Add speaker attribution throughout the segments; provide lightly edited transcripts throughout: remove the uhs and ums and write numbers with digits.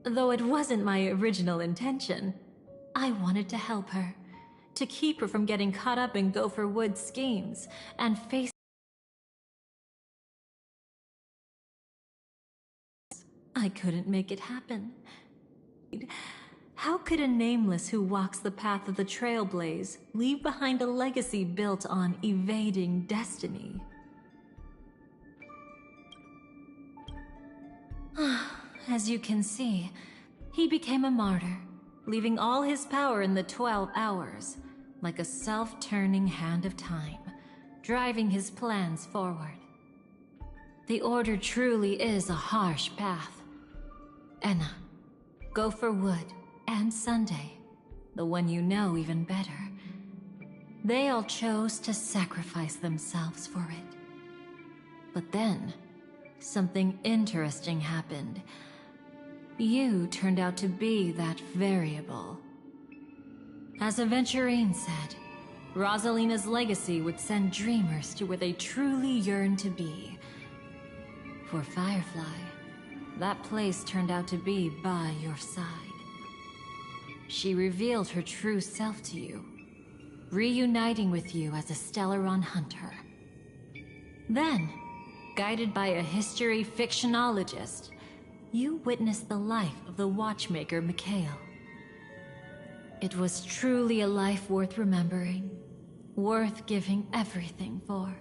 Speaker 1: Though it wasn't my original intention. I wanted to help her, to keep her from getting caught up in Gopher Wood's schemes, and face. I couldn't make it happen. How could a nameless who walks the path of the Trailblaze leave behind a legacy built on evading destiny? As you can see, he became a martyr, leaving all his power in the 12 hours, like a self-turning hand of time, driving his plans forward. The Order truly is a harsh path. Enna, Gopher Wood, and Sunday, the one you know even better, they all chose to sacrifice themselves for it. But then, something interesting happened. You turned out to be that variable. As Aventurine said, Rosalina's legacy would send dreamers to where they truly yearn to be. For Firefly, that place turned out to be by your side. She revealed her true self to you, reuniting with you as a Stellaron hunter. Then, guided by a history fictionologist, you witnessed the life of the watchmaker Mikhail. It was truly a life worth remembering, worth giving everything for.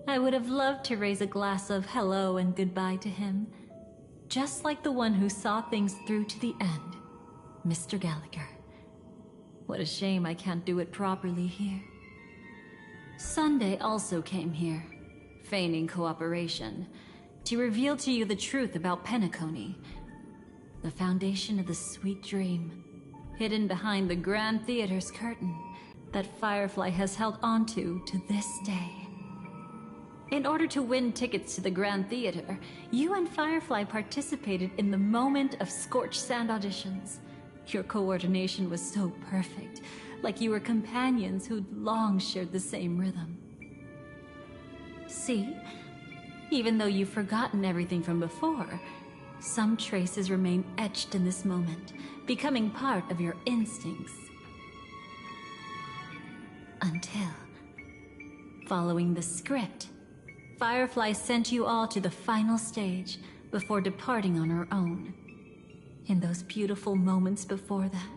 Speaker 1: I would have loved to raise a glass of hello and goodbye to him, just like the one who saw things through to the end, Mr. Gallagher. What a shame I can't do it properly here. Sunday also came here, feigning cooperation, to reveal to you the truth about Penacony, the foundation of the sweet dream, hidden behind the Grand Theater's curtain that Firefly has held onto to this day. In order to win tickets to the Grand Theater, you and Firefly participated in the moment of scorched sand auditions. Your coordination was so perfect, like you were companions who'd long shared the same rhythm. See? Even though you've forgotten everything from before, some traces remain etched in this moment, becoming part of your instincts. Until, following the script, Firefly sent you all to the final stage before departing on her own. In those beautiful moments before that,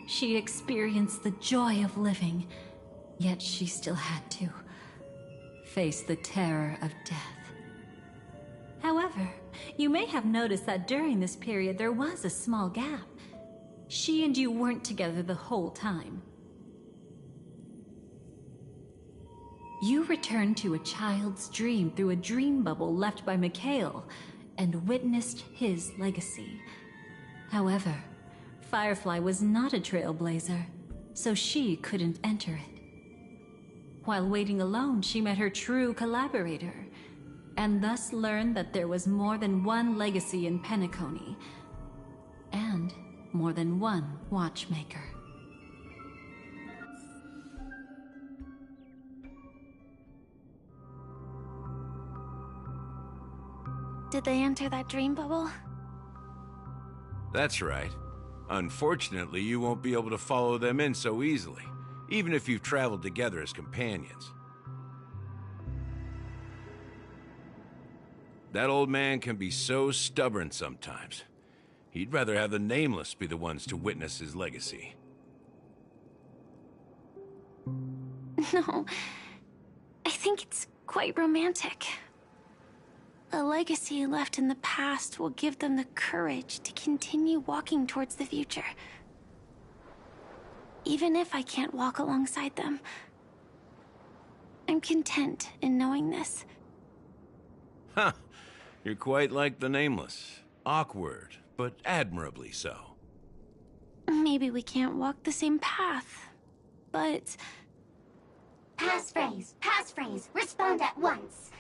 Speaker 1: she experienced the joy of living, yet she still had to face the terror of death. However, you may have noticed that during this period there was a small gap. She and you weren't together the whole time. You returned to a child's dream through a dream bubble left by Mikhail and witnessed his legacy. However, Firefly was not a trailblazer, so she couldn't enter it. While waiting alone, she met her true collaborator, and thus learned that there was more than one legacy in Penacony, and more than one watchmaker.
Speaker 2: Did they enter that dream bubble?
Speaker 3: That's right. Unfortunately, you won't be able to follow them in so easily, even if you've traveled together as companions. That old man can be so stubborn sometimes. He'd rather have the Nameless be the ones to witness his legacy.
Speaker 2: No, I think it's quite romantic. A legacy left in the past will give them the courage to continue walking towards the future. Even if I can't walk alongside them, I'm content in knowing this.
Speaker 3: Huh. You're quite like the Nameless. Awkward, but admirably so.
Speaker 2: Maybe we can't walk the same path, but...
Speaker 4: Passphrase, respond at once.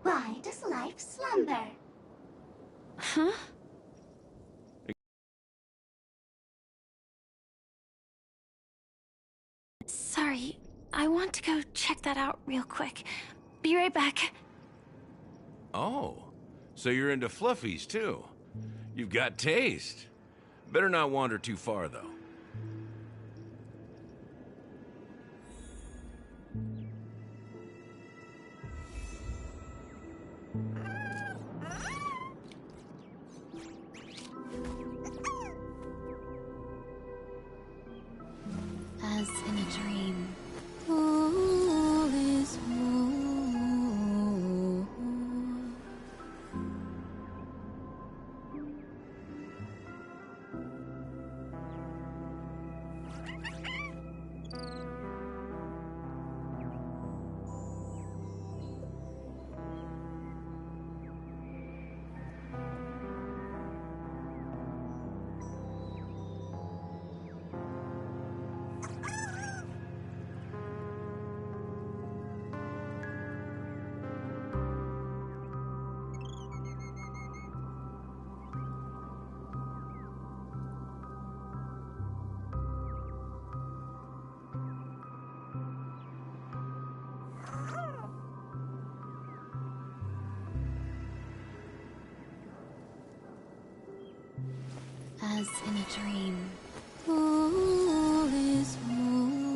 Speaker 4: Why does life slumber?
Speaker 2: Huh? Sorry, I want to go check that out real quick. Be right back.
Speaker 3: Oh, so you're into fluffies too. You've got taste. Better not wander too far, though.
Speaker 2: As in a dream, all is war. As in a dream, all is war.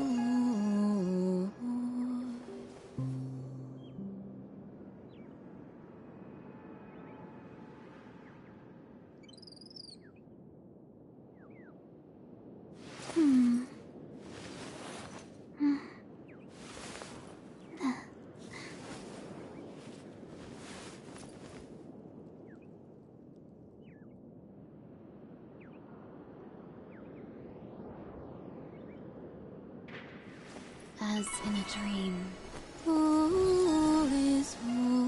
Speaker 2: As in a dream, all is war.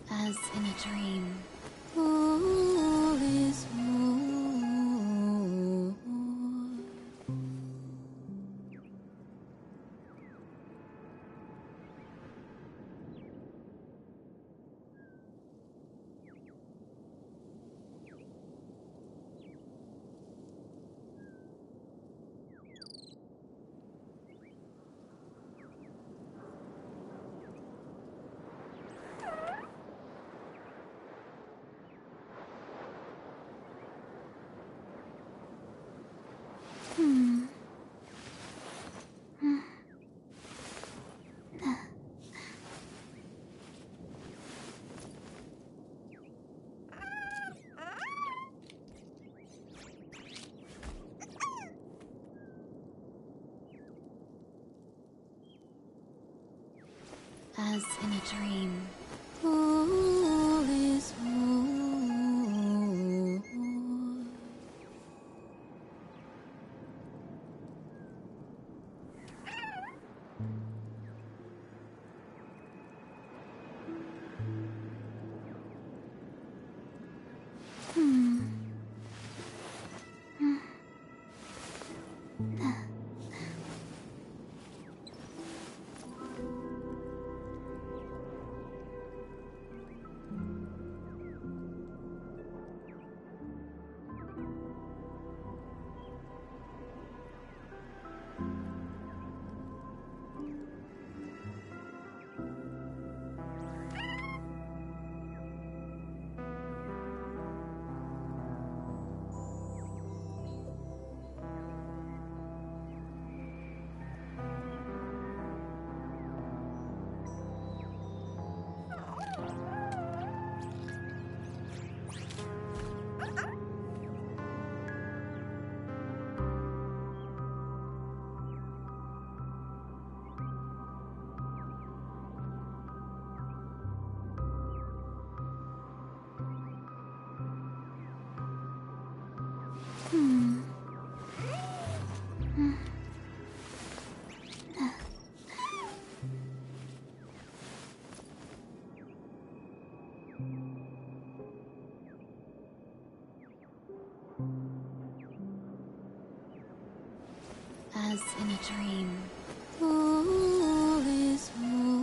Speaker 2: As in a dream, all is war. As in a dream, all is war. As in a dream, all is more.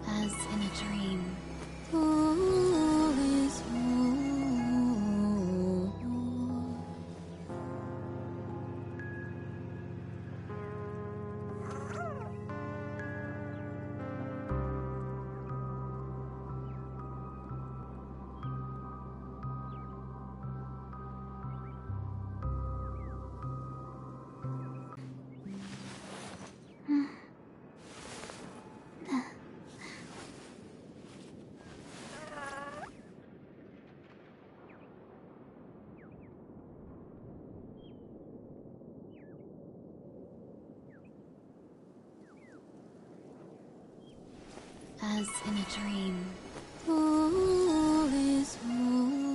Speaker 2: As in a dream, all is more. As in a dream, all is more.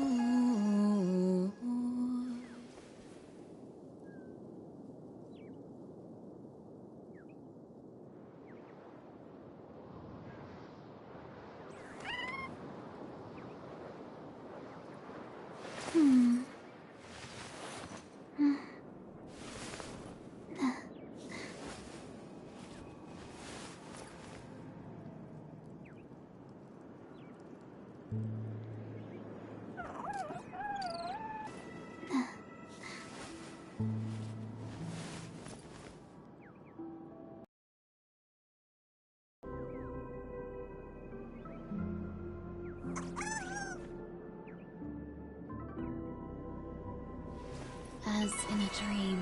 Speaker 2: As in a dream,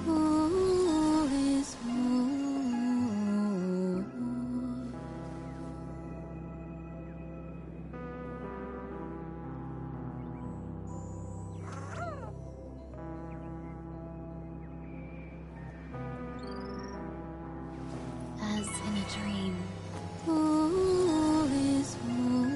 Speaker 2: all is more. As in a dream, all is more.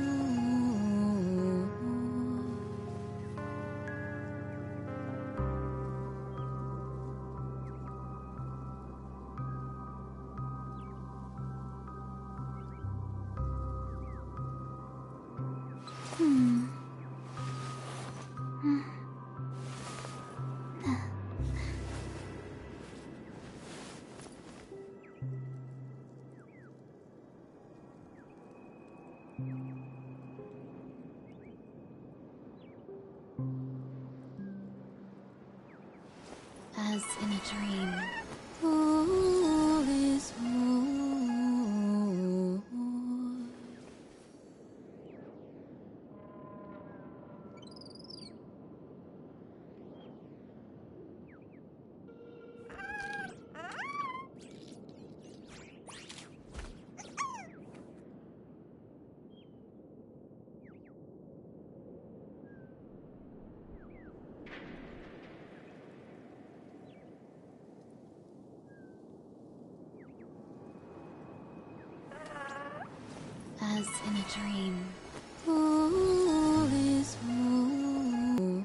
Speaker 2: As in a dream, all is more. As in a dream, all is more.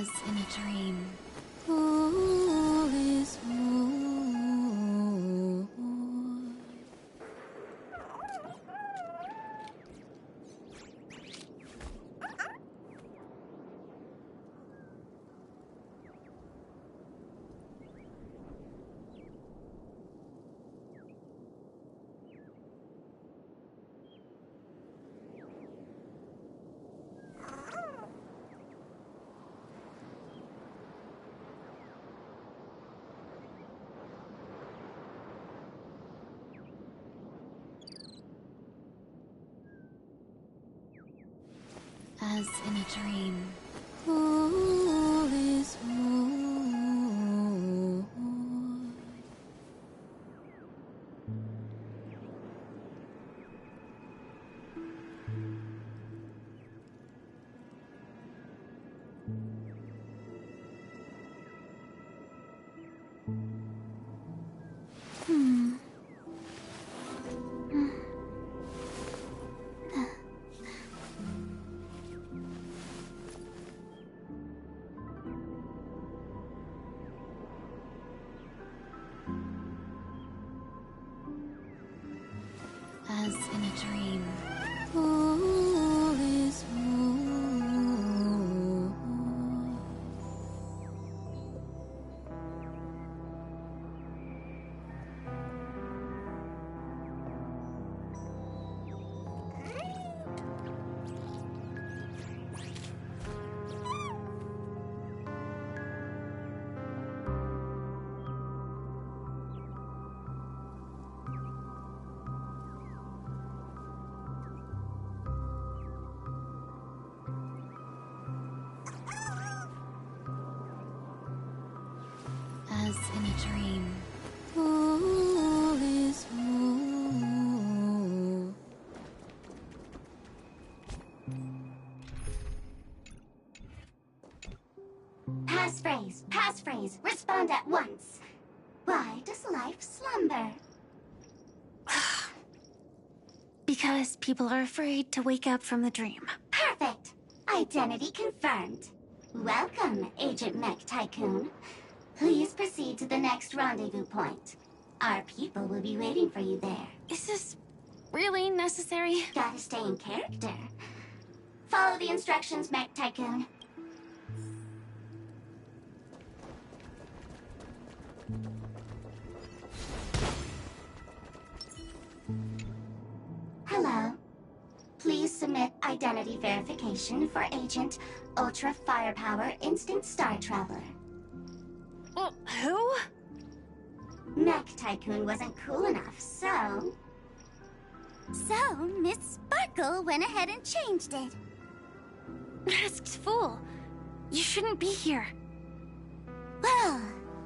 Speaker 2: As in a dream. All is void. As in a dream. All is void. As in a dream. All is void. As in a dream. All is void.
Speaker 4: Passphrase, respond at once. Why does life slumber?
Speaker 2: Because people are afraid to wake up from the dream.
Speaker 4: Perfect. Identity confirmed. Welcome, Agent Mech Tycoon. Please proceed to the next rendezvous point. Our people will be waiting for you there.
Speaker 2: Is this really necessary?
Speaker 4: Gotta stay in character. Follow the instructions, Mech Tycoon. Hello. Please submit identity verification for Agent Ultra Firepower Instant Star Traveler.
Speaker 2: Who?
Speaker 4: Mech Tycoon wasn't cool enough, so...
Speaker 5: So, Miss Sparkle went ahead and changed it.
Speaker 2: Masked fool. You shouldn't be here.
Speaker 5: Well,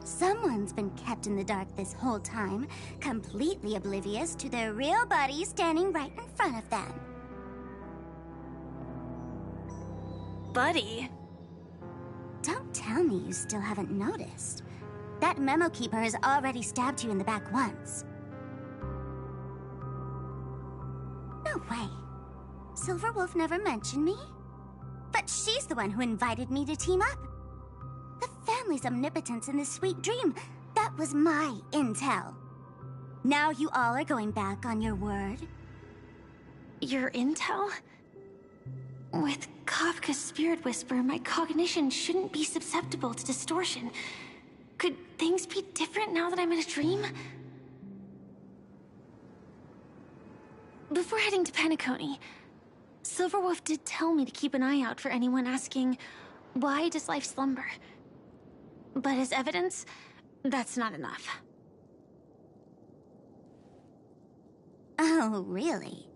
Speaker 5: someone's been kept in the dark this whole time, completely oblivious to their real body standing right in front of them.
Speaker 2: Buddy.
Speaker 5: Don't tell me you still haven't noticed. That memo keeper has already stabbed you in the back once. No way. Silverwolf never mentioned me. But she's the one who invited me to team up. The family's omnipotence in this sweet dream, that was my intel. Now you all are going back on your word?
Speaker 2: Your intel? With Kafka's spirit whisper, my cognition shouldn't be susceptible to distortion. Could things be different now that I'm in a dream? Before heading to Penacony, Silverwolf did tell me to keep an eye out for anyone asking, why does life slumber? But as evidence, that's not enough.
Speaker 5: Oh, really?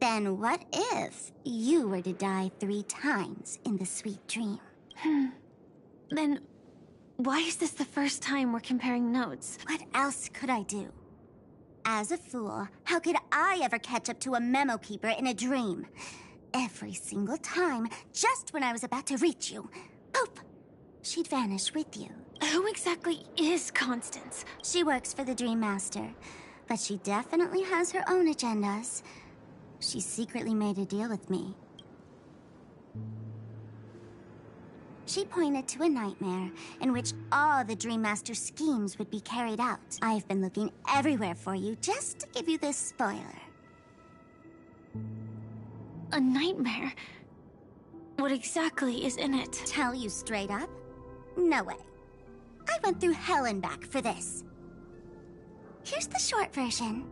Speaker 5: Then what if you were to die 3 times in the sweet dream?
Speaker 2: Then why is this the first time we're comparing notes?
Speaker 5: What else could I do? As a fool, how could I ever catch up to a memo keeper in a dream? Every single time, just when I was about to reach you, poof, she'd vanish with you.
Speaker 2: Who exactly is Constance?
Speaker 5: She works for the Dream Master, but she definitely has her own agendas. She secretly made a deal with me. She pointed to a nightmare in which all the Dream Master's schemes would be carried out. I've been looking everywhere for you just to give you this spoiler.
Speaker 2: A nightmare? What exactly is in it?
Speaker 5: Tell you straight up? No way. I went through hell and back for this. Here's the short version.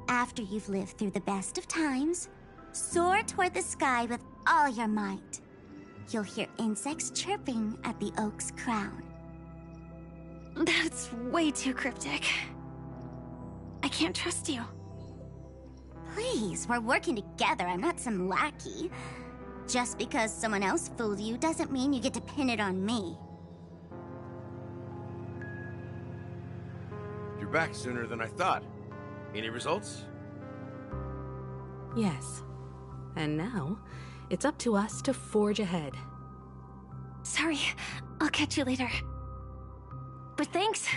Speaker 5: After you've lived through the best of times, soar toward the sky with all your might. You'll hear insects chirping at the oak's crown.
Speaker 2: That's way too cryptic. I can't trust you.
Speaker 5: Please, we're working together. I'm not some lackey. Just because someone else fooled you doesn't mean you get to pin it on me.
Speaker 3: You're back sooner than I thought. Any results?
Speaker 6: Yes. And now, it's up to us to forge ahead.
Speaker 2: Sorry, I'll catch you later. But thanks.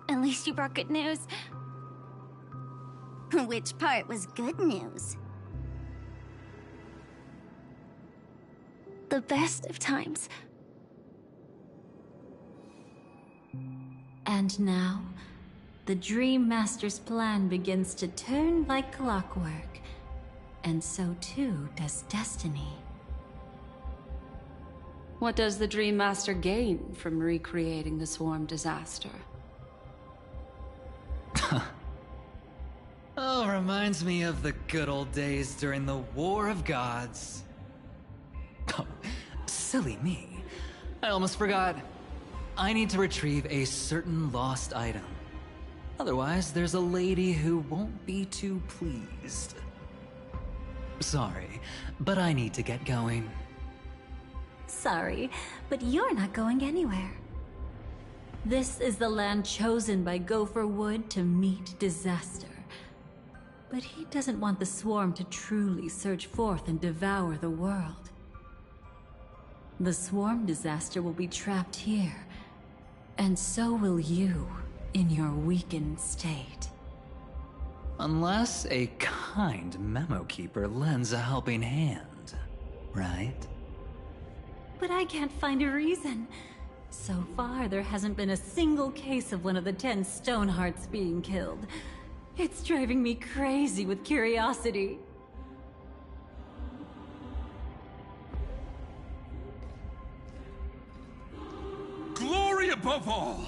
Speaker 2: At least you brought good news.
Speaker 5: Which part was good news?
Speaker 2: The best of times.
Speaker 1: And now, the Dream Master's plan begins to turn like clockwork. And so too does destiny.
Speaker 7: What does the Dream Master gain from recreating the swarm disaster?
Speaker 8: Oh, reminds me of the good old days during the War of Gods. Oh, silly me. I almost forgot. I need to retrieve a certain lost item. Otherwise, there's a lady who won't be too pleased. Sorry, but I need to get going.
Speaker 1: Sorry, but you're not going anywhere. This is the land chosen by Gopher Wood to meet disaster. But he doesn't want the swarm to truly surge forth and devour the world. The swarm disaster will be trapped here, and so will you in your weakened state.
Speaker 8: Unless a kind memo keeper lends a helping hand, right?
Speaker 1: But I can't find a reason. So far, there hasn't been a single case of one of the 10 Stonehearts being killed. It's driving me crazy with curiosity.
Speaker 9: Glory above all!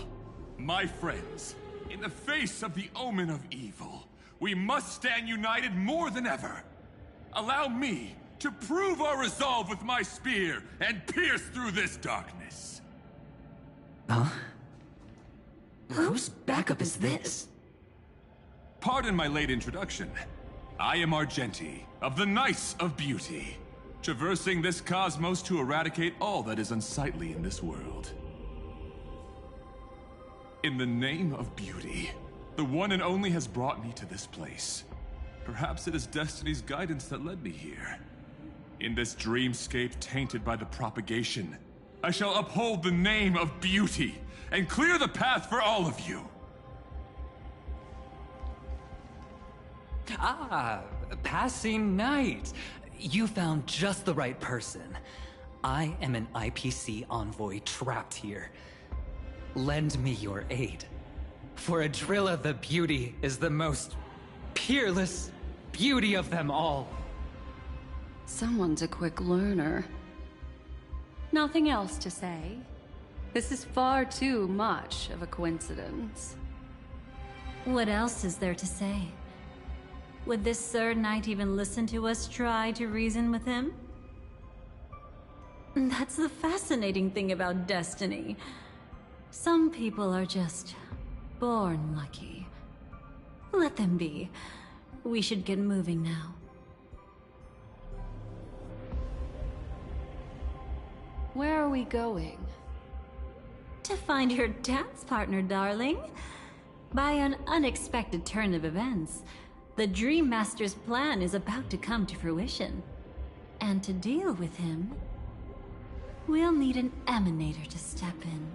Speaker 9: My friends, in the face of the omen of evil, we must stand united more than ever. Allow me to prove our resolve with my spear and pierce through this darkness.
Speaker 8: Huh? Whose backup is this?
Speaker 9: Pardon my late introduction. I am Argenti, of the Knights of Beauty, traversing this cosmos to eradicate all that is unsightly in this world. In the name of beauty, the one and only has brought me to this place. Perhaps it is destiny's guidance that led me here. In this dreamscape tainted by the propagation, I shall uphold the name of beauty and clear the path for all of you.
Speaker 8: Ah, passing knight. You found just the right person. I am an IPC envoy trapped here. Lend me your aid. For Adrilla the Beauty is the most peerless beauty of them all.
Speaker 7: Someone's a quick learner. Nothing else to say. This is far too much of a coincidence.
Speaker 1: What else is there to say? Would this Sir Knight even listen to us try to reason with him? That's the fascinating thing about destiny. Some people are just born lucky. Let them be. We should get moving now.
Speaker 7: Where are we going?
Speaker 1: To find your dance partner, darling. By an unexpected turn of events, the Dream Master's plan is about to come to fruition. And to deal with him, we'll need an emanator to step in.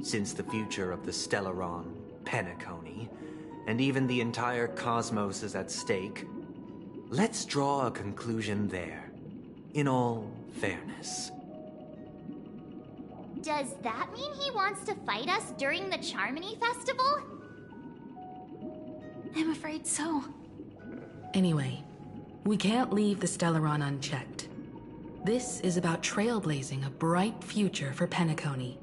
Speaker 10: Since the future of the Stellaron Penacony, and even the entire cosmos is at stake, let's draw a conclusion there, in all fairness.
Speaker 4: Does that mean he wants to fight us during the Charmony Festival?
Speaker 2: I'm afraid so.
Speaker 6: Anyway, we can't leave the Stellaron unchecked. This is about trailblazing a bright future for Penacony,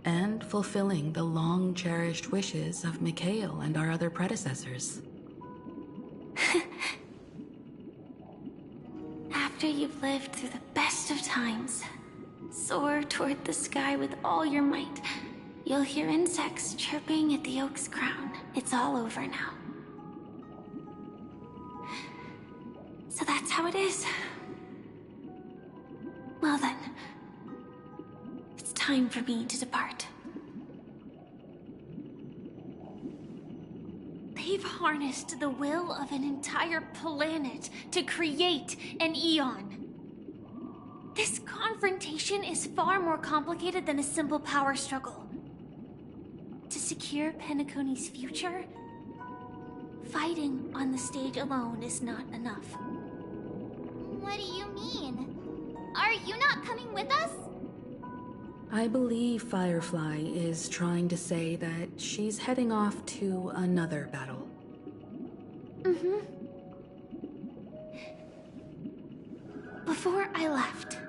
Speaker 6: and fulfilling the long-cherished wishes of Mikhail and our other predecessors.
Speaker 2: After you've lived through the best of times, soar toward the sky with all your might. You'll hear insects chirping at the oak's crown. It's all over now. So that's how it is. Well then, it's time for me to depart. They've harnessed the will of an entire planet to create an Eon. This confrontation is far more complicated than a simple power struggle. To secure Penacony's future, fighting on the stage alone is not enough.
Speaker 4: What do you mean? Are you not coming with us?
Speaker 6: I believe Firefly is trying to say that she's heading off to another battle.
Speaker 2: Mm-hmm. Before I left,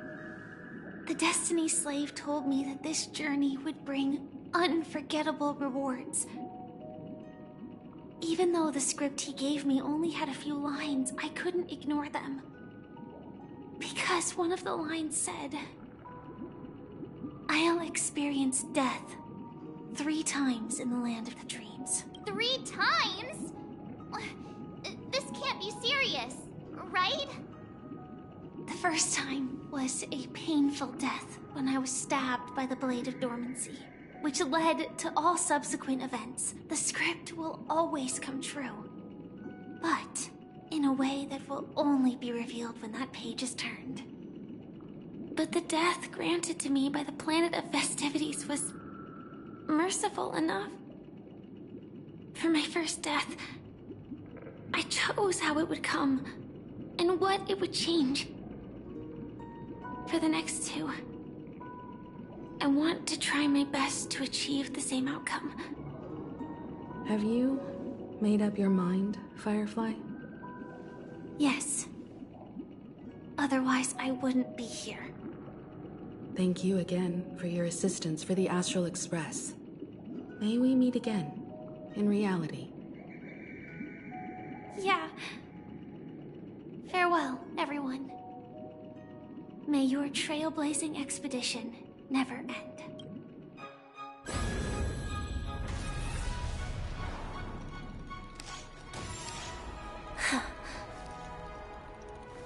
Speaker 2: the Destiny Slave told me that this journey would bring unforgettable rewards. Even though the script he gave me only had a few lines, I couldn't ignore them. Because one of the lines said, "I'll experience death 3 times in the land of the dreams."
Speaker 4: 3 times? This can't be serious, right?
Speaker 2: The first time was a painful death when I was stabbed by the Blade of Dormancy, which led to all subsequent events. The script will always come true, but in a way that will only be revealed when that page is turned. But the death granted to me by the planet of festivities was merciful enough. For my first death, I chose how it would come and what it would change. For the next 2, I want to try my best to achieve the same outcome.
Speaker 6: Have you made up your mind, Firefly?
Speaker 2: Yes. Otherwise, I wouldn't be here.
Speaker 6: Thank you again for your assistance for the Astral Express. May we meet again, in reality.
Speaker 2: Yeah. Farewell, everyone. May your trailblazing expedition never end.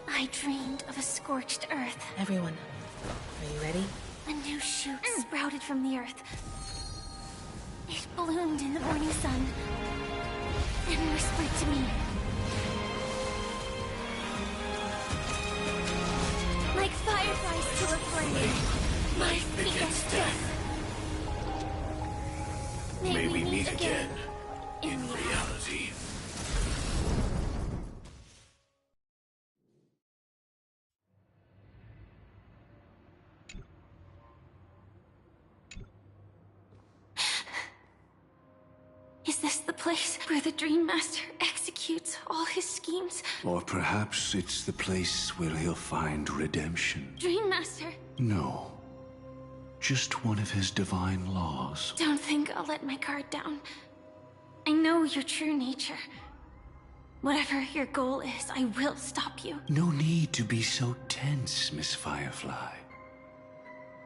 Speaker 2: I dreamed of a scorched earth.
Speaker 6: Everyone, are you ready?
Speaker 2: A new shoot sprouted from the earth. It bloomed in the morning sun and whispered to me. Like fireflies to a flame, life begets death.
Speaker 3: May we meet again in reality.
Speaker 2: Is this the place where the Dream Master executes all his schemes?
Speaker 11: Or perhaps it's the place where he'll find redemption.
Speaker 2: Dream Master!
Speaker 11: No. Just one of his divine laws.
Speaker 2: Don't think I'll let my guard down. I know your true nature. Whatever your goal is, I will stop you.
Speaker 11: No need to be so tense, Miss Firefly.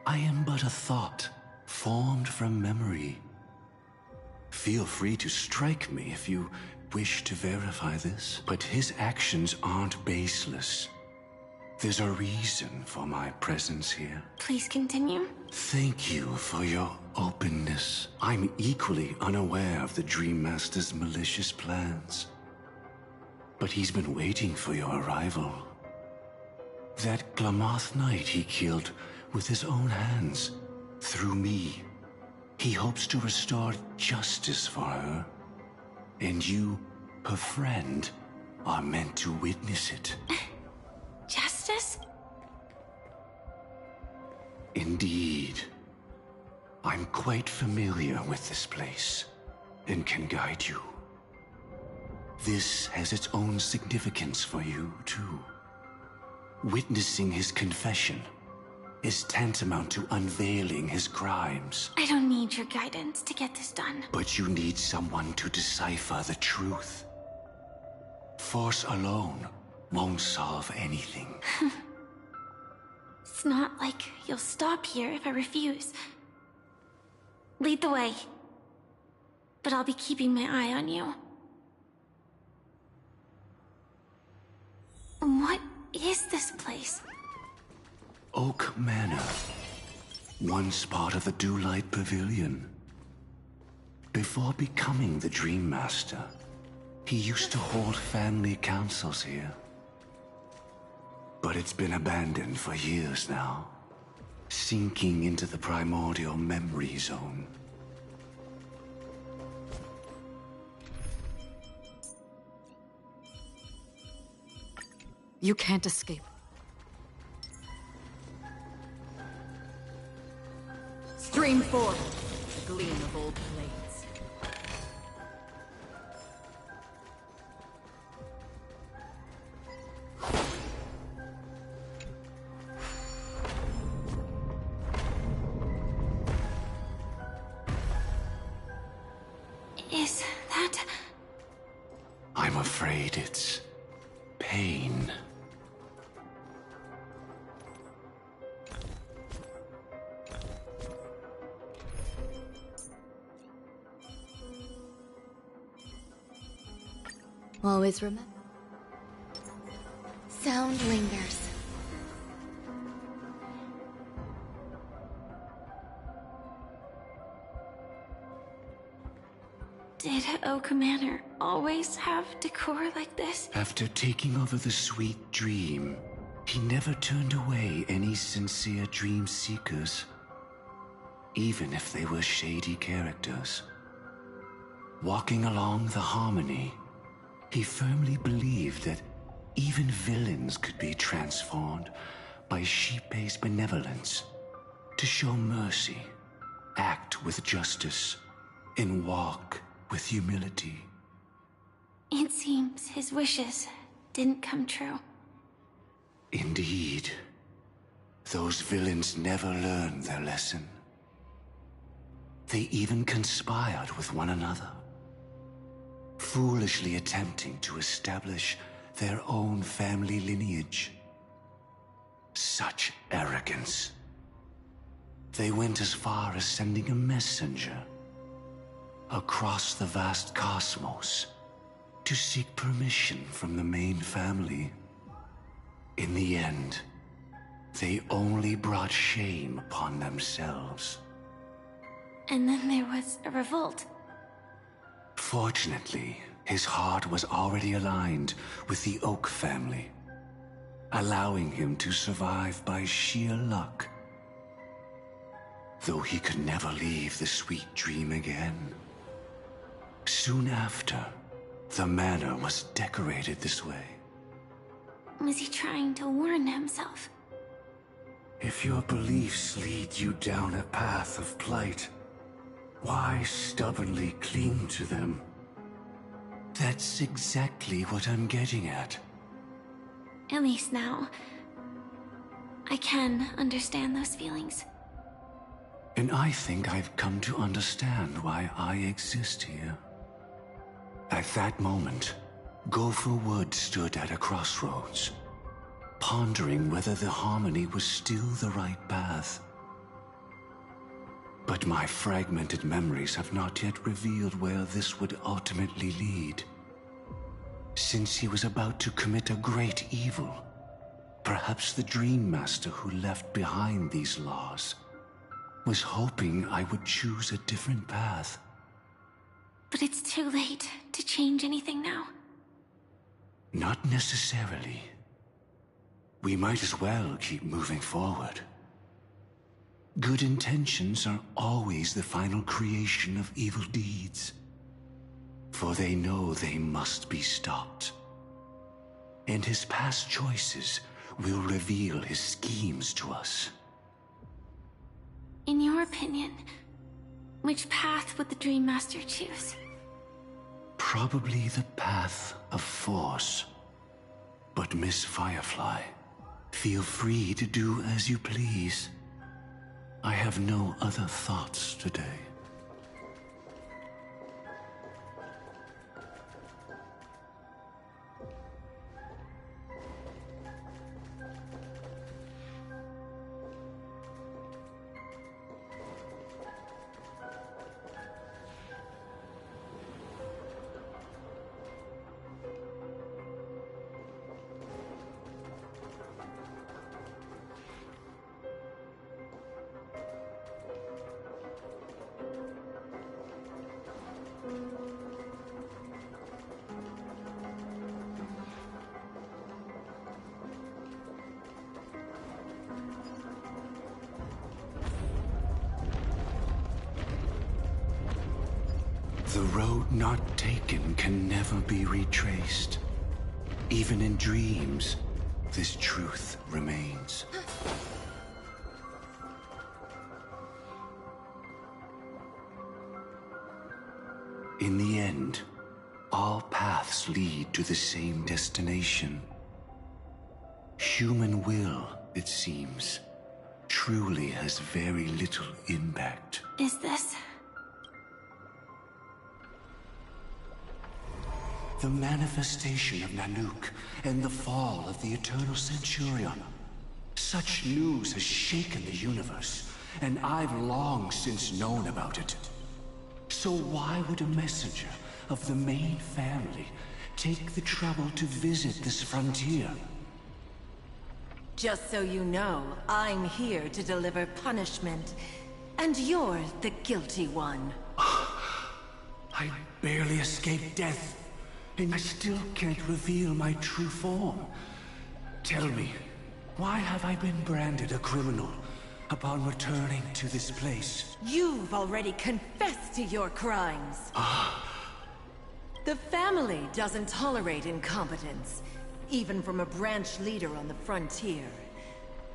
Speaker 11: I am but a thought, formed from memory. Feel free to strike me if you wish to verify this, but his actions aren't baseless. There's a reason for my presence here.
Speaker 2: Please continue.
Speaker 11: Thank you for your openness. I'm equally unaware of the Dream Master's malicious plans. But he's been waiting for your arrival. That Glamoth Knight he killed with his own hands, through me. He hopes to restore justice for her. And you, her friend, are meant to witness it.
Speaker 2: Justice?
Speaker 11: Indeed. I'm quite familiar with this place, and can guide you. This has its own significance for you, too. Witnessing his confession is tantamount to unveiling his crimes.
Speaker 2: I don't need your guidance to get this done.
Speaker 11: But you need someone to decipher the truth. Force alone won't solve anything.
Speaker 2: It's not like you'll stop here if I refuse. Lead the way. But I'll be keeping my eye on you. What is this place?
Speaker 11: Oak Manor. Once part of the Dewlight Pavilion. Before becoming the Dream Master, he used to hold family councils here. But it's been abandoned for years now, sinking into the primordial memory zone.
Speaker 12: You can't escape. Stream forth, the gleam of old blades.
Speaker 2: Is that...
Speaker 11: I'm afraid it's pain.
Speaker 12: Always remember.
Speaker 5: Sound lingers.
Speaker 2: Did Oak Manor always have decor like this?
Speaker 11: After taking over the Sweet Dream, he never turned away any sincere dream seekers, even if they were shady characters. Walking along the Harmony, he firmly believed that even villains could be transformed by Shipei's benevolence to show mercy, act with justice, and walk with humility.
Speaker 2: It seems his wishes didn't come true.
Speaker 11: Indeed. Those villains never learned their lesson. They even conspired with one another, foolishly attempting to establish their own family lineage. Such arrogance. They went as far as sending a messenger across the vast cosmos to seek permission from the main family. In the end, they only brought shame upon themselves.
Speaker 2: And then there was a revolt.
Speaker 11: Fortunately, his heart was already aligned with the Oak family, allowing him to survive by sheer luck. Though he could never leave the Sweet Dream again. Soon after, the manor was decorated this way.
Speaker 2: Was he trying to warn himself?
Speaker 11: If your beliefs lead you down a path of plight, why stubbornly cling to them? That's exactly what I'm getting at.
Speaker 2: At least now, I can understand those feelings.
Speaker 11: And I think I've come to understand why I exist here. At that moment, Gopher Wood stood at a crossroads, pondering whether the Harmony was still the right path. But my fragmented memories have not yet revealed where this would ultimately lead. Since he was about to commit a great evil, perhaps the Dream Master who left behind these laws was hoping I would choose a different path.
Speaker 2: But it's too late to change anything now.
Speaker 11: Not necessarily. We might as well keep moving forward. Good intentions are always the final creation of evil deeds. For they know they must be stopped. And his past choices will reveal his schemes to us.
Speaker 2: In your opinion, which path would the Dream Master choose?
Speaker 11: Probably the path of force. But Miss Firefly, feel free to do as you please. I have no other thoughts today. The road not taken can never be retraced. Even in dreams, this truth remains. In the end, all paths lead to the same destination. Human will, it seems, truly has very little impact.
Speaker 2: Is this?
Speaker 11: The manifestation of Nanook and the fall of the Eternal Centurion. Such news has shaken the universe, and I've long since known about it. So why would a messenger of the main family take the trouble to visit this frontier?
Speaker 13: Just so you know, I'm here to deliver punishment, and you're the guilty one.
Speaker 11: I barely escaped death, and I still can't reveal my true form. Tell me, why have I been branded a criminal upon returning to this place?
Speaker 13: You've already confessed to your crimes. The family doesn't tolerate incompetence, even from a branch leader on the frontier.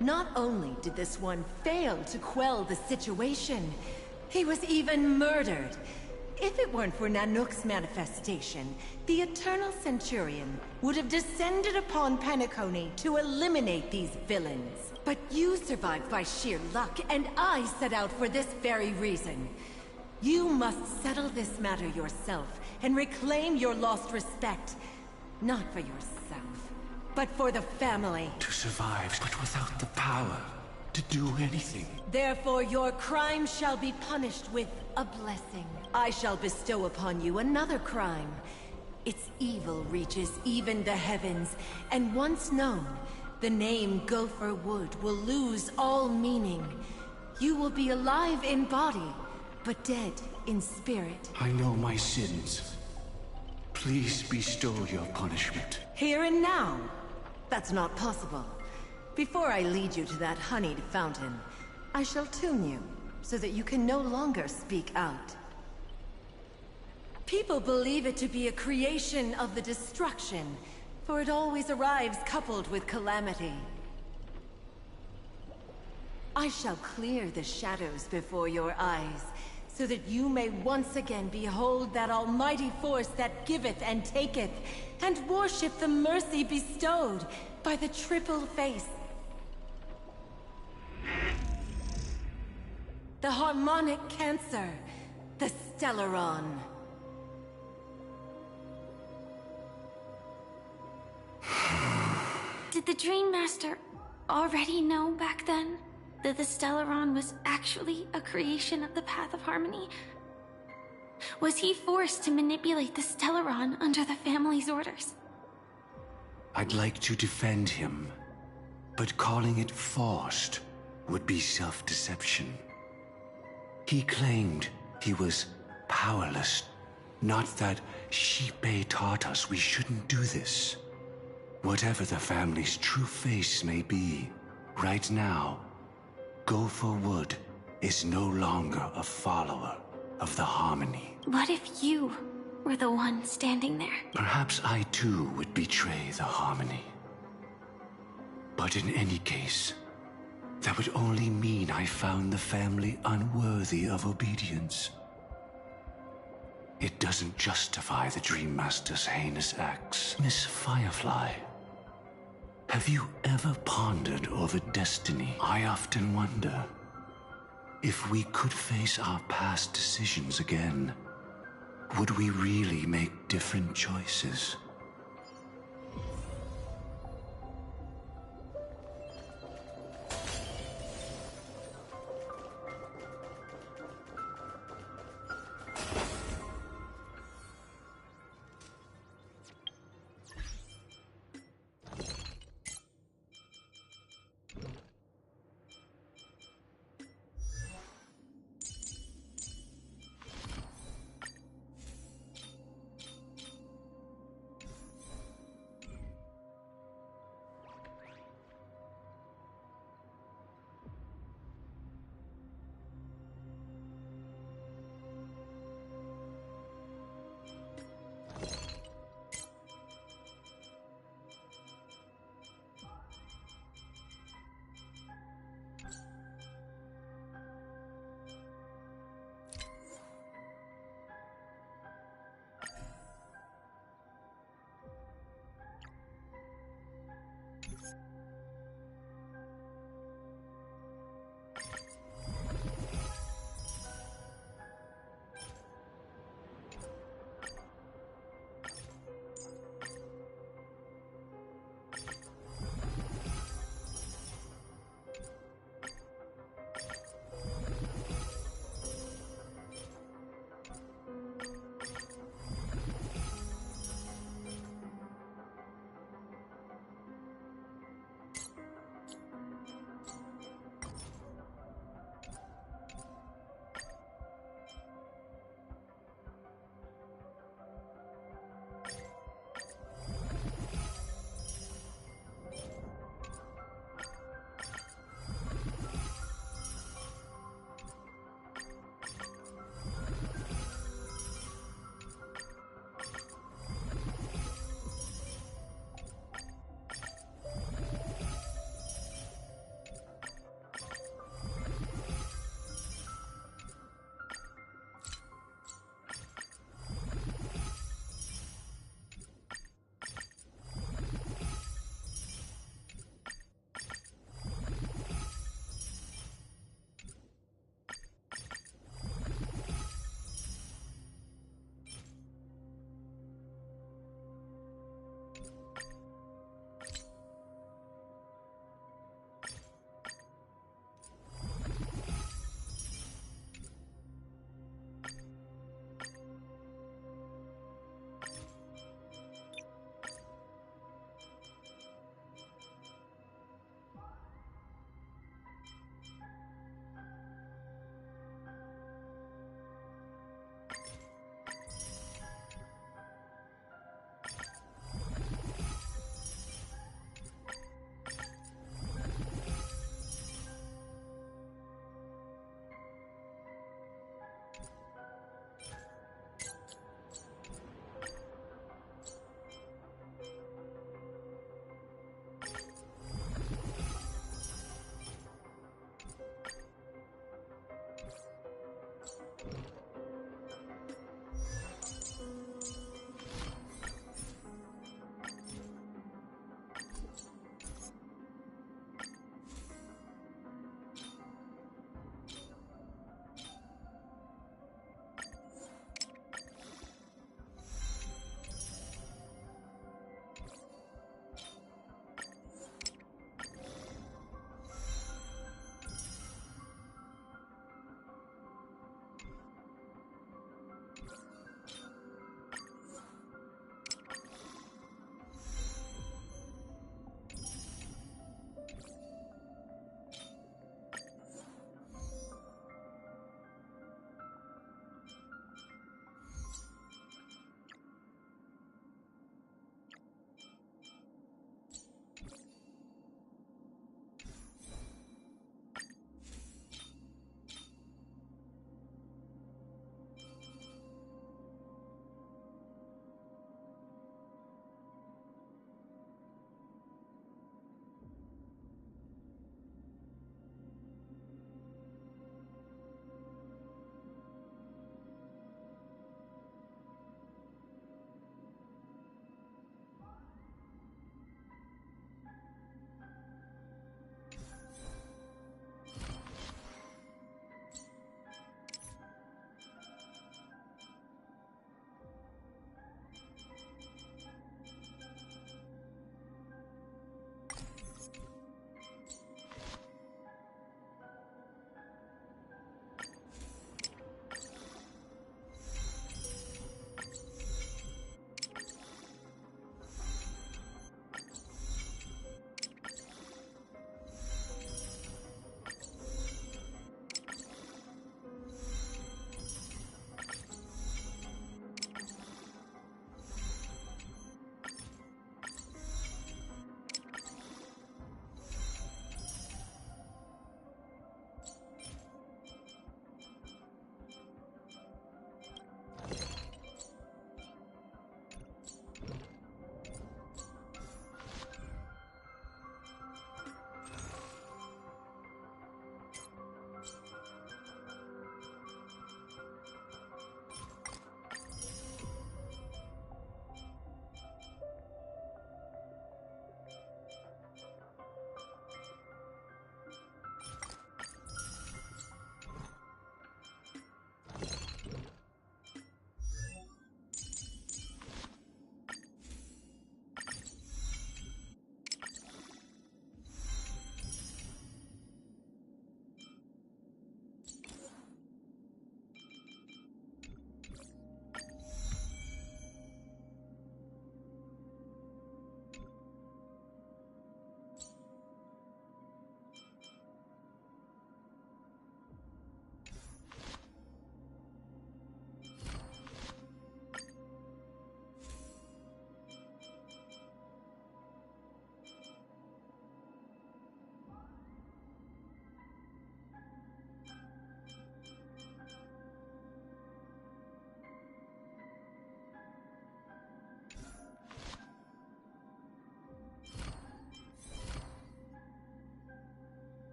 Speaker 13: Not only did this one fail to quell the situation, he was even murdered. If it weren't for Nanook's manifestation, the Eternal Centurion would have descended upon Penacony to eliminate these villains. But you survived by sheer luck, and I set out for this very reason. You must settle this matter yourself and reclaim your lost respect. Not for yourself, but for the family.
Speaker 11: To survive, but without the power to do anything.
Speaker 13: Therefore, your crime shall be punished with a blessing. I shall bestow upon you another crime. Its evil reaches even the heavens, and once known, the name Gopher Wood will lose all meaning. You will be alive in body, but dead in spirit.
Speaker 11: I know my sins. Please bestow your punishment.
Speaker 13: Here and now? That's not possible. Before I lead you to that honeyed fountain, I shall tune you, so that you can no longer speak out. People believe it to be a creation of the destruction, for it always arrives coupled with calamity. I shall clear the shadows before your eyes, so that you may once again behold that almighty force that giveth and taketh, and worship the mercy bestowed by the triple face. The harmonic cancer, the Stellaron.
Speaker 2: Did the Dream Master already know back then that the Stellaron was actually a creation of the Path of Harmony? Was he forced to manipulate the Stellaron under the family's orders?
Speaker 11: I'd like to defend him, but calling it forced would be self-deception. He claimed he was powerless, not that Xipe taught us we shouldn't do this. Whatever the family's true face may be, right now, Gopher Wood is no longer a follower of the Harmony.
Speaker 2: What if you were the one standing there?
Speaker 11: Perhaps I too would betray the Harmony. But in any case, that would only mean I found the family unworthy of obedience. It doesn't justify the Dream Master's heinous acts. Miss Firefly, have you ever pondered over destiny? I often wonder if we could face our past decisions again, would we really make different choices?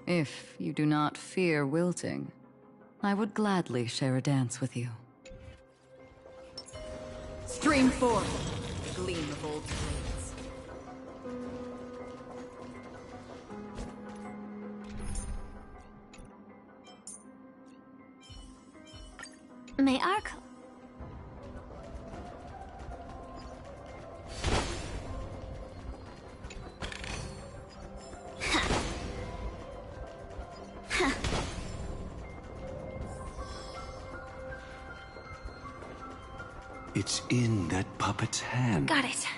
Speaker 14: If you do not fear wilting, I would gladly share a dance with you.
Speaker 12: Stream forth, the gleam of old blades.
Speaker 2: May Ark.
Speaker 11: It's in that puppet's hand.
Speaker 2: Got it.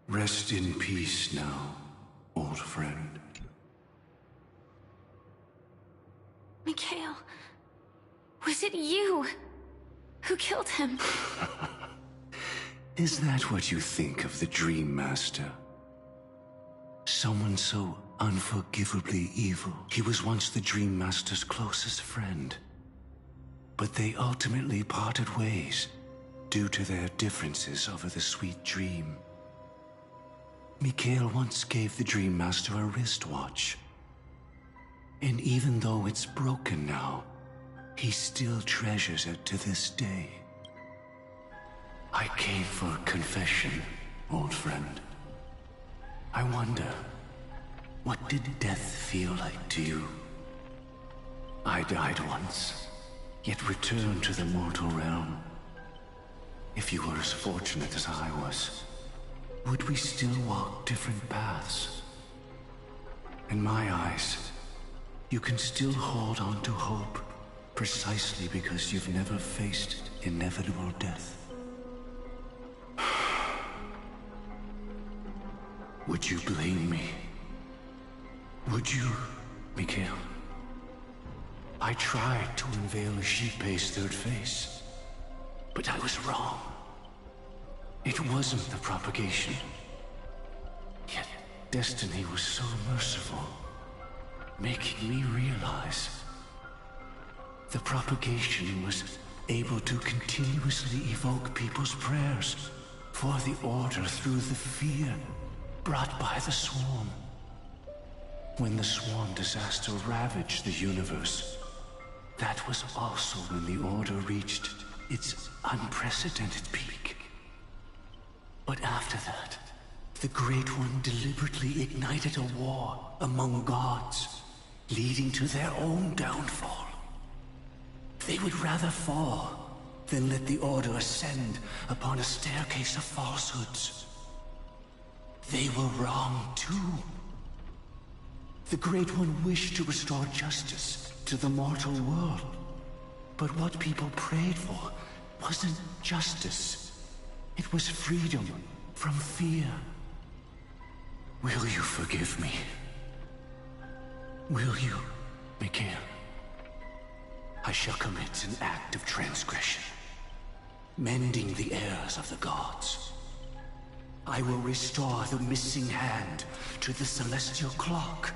Speaker 11: Rest in peace now, old friend.
Speaker 2: Mikhail, was it you who killed him?
Speaker 11: Is that what you think of the Dream Master? Someone so unforgivably evil. He was once the Dream Master's closest friend. But they ultimately parted ways due to their differences over the sweet dream. Mikhail once gave the Dream Master a wristwatch. And even though it's broken now, he still treasures it to this day. I came for confession, old friend. I wonder, what did death feel like to you? I died once, yet returned to the mortal realm. If you were as fortunate as I was, would we still walk different paths? In my eyes, you can still hold on to hope, precisely because you've never faced inevitable death. Would you blame me? Would you, Mikhail? I tried to unveil Xipe's third face, but I was wrong. It wasn't the propagation. Yet destiny was so merciful, making me realize the propagation was able to continuously evoke people's prayers for the order through the fear brought by the swarm. When the swarm disaster ravaged the universe, that was also when the order reached its unprecedented peak. But after that, the Great One deliberately ignited a war among gods, leading to their own downfall. They would rather fall than let the Order ascend upon a staircase of falsehoods. They were wrong too. The Great One wished to restore justice to the mortal world. But what people prayed for wasn't justice. It was freedom from fear. Will you forgive me? Will you, Mikhail? I shall commit an act of transgression, mending the errors of the gods. I will restore the missing hand to the celestial clock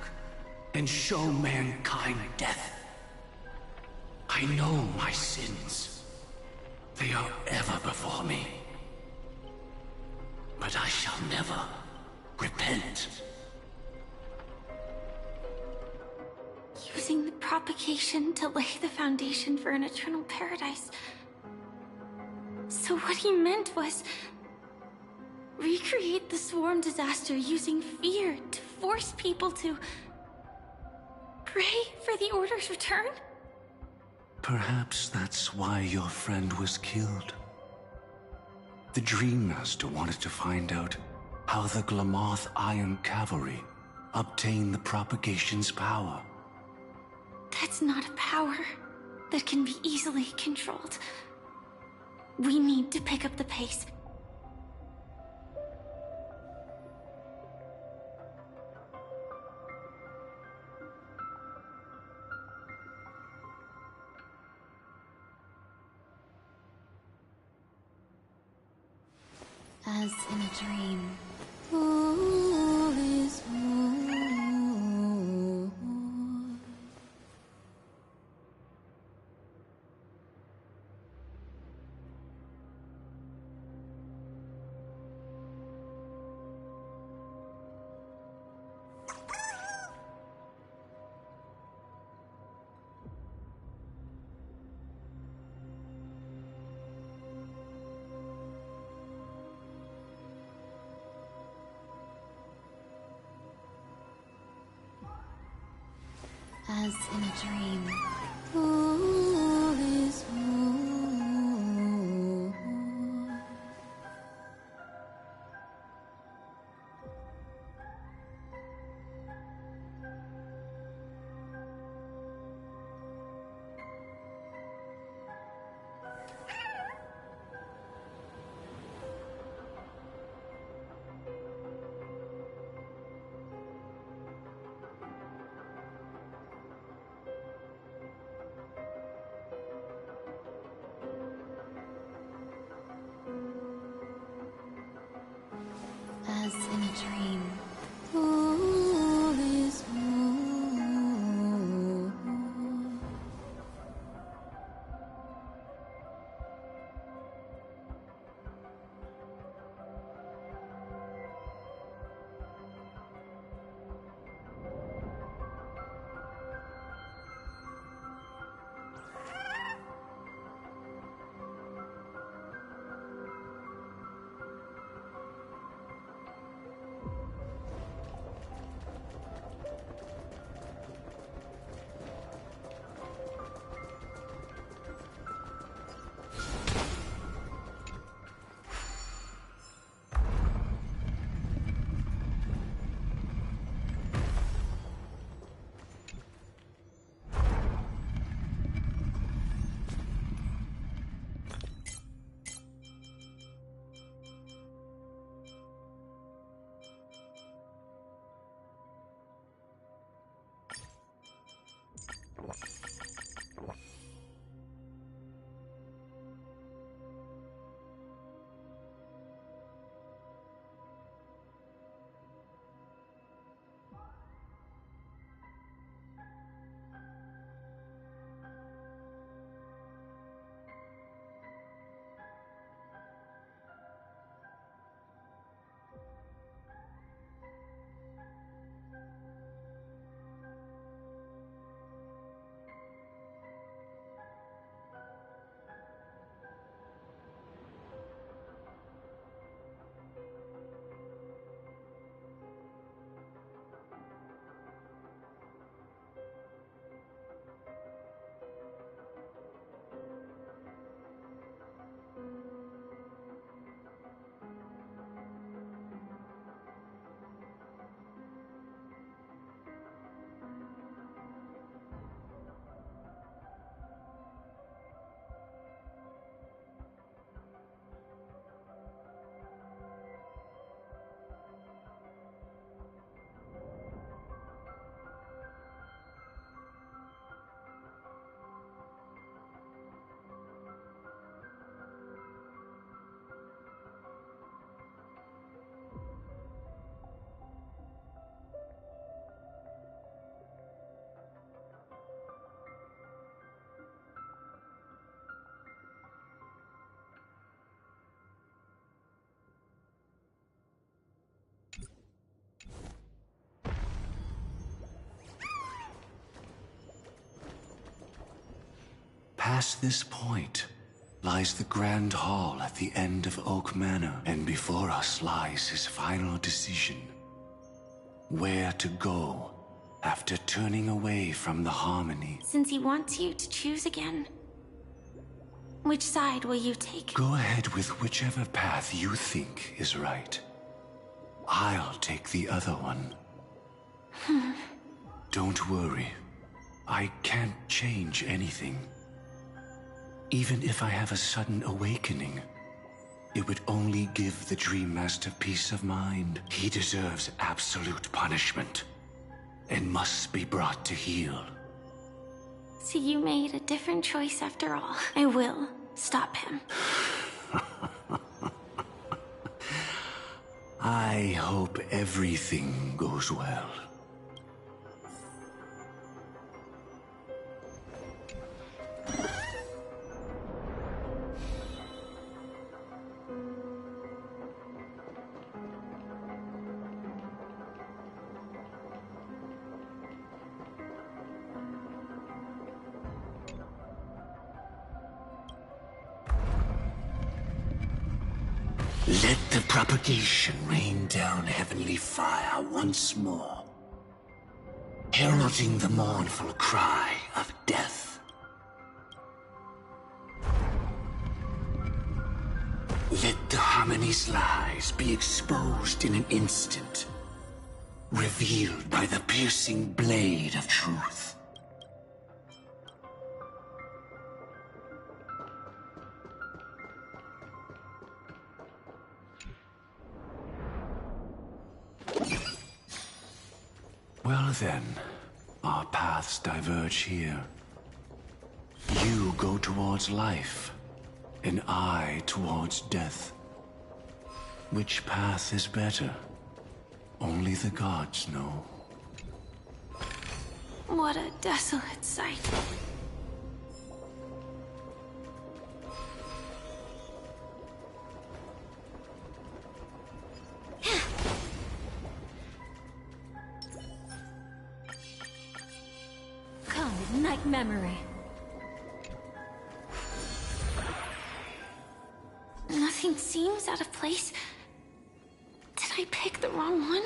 Speaker 11: and show mankind death. I know my sins. They are ever before me. But I shall never repent.
Speaker 2: Using the propagation to lay the foundation for an eternal paradise. So what he meant was recreate the swarm disaster using fear to force people to pray for the Order's return?
Speaker 11: Perhaps that's why your friend was killed. The Dream Master wanted to find out how the Glamoth Iron Cavalry obtained the propagation's power.
Speaker 2: That's not a power that can be easily controlled. We need to pick up the pace.
Speaker 5: As in a dream, all is war. As in a dream, all is war. As in a dream, all is war.
Speaker 11: Past this point lies the Grand Hall at the end of Oak Manor, and before us lies his final decision. Where to go after turning away from the Harmony.
Speaker 2: Since he wants you to choose again, which side will you take?
Speaker 11: Go ahead with whichever path you think is right. I'll take the other one. Don't worry. I can't change anything. Even if I have a sudden awakening, it would only give the Dream Master peace of mind. He deserves absolute punishment and must be brought to heel.
Speaker 2: So you made a different choice after all. I will stop him.
Speaker 11: I hope everything goes well. Let the propagation rain down heavenly fire once more, heralding the mournful cry of death. Let the Harmony's lies be exposed in an instant, revealed by the piercing blade of truth. Well then, our paths diverge here. You go towards life, and I towards death. Which path is better? Only the gods know.
Speaker 2: What a desolate sight.
Speaker 1: Night memory.
Speaker 2: Nothing seems out of place. Did I pick the wrong one?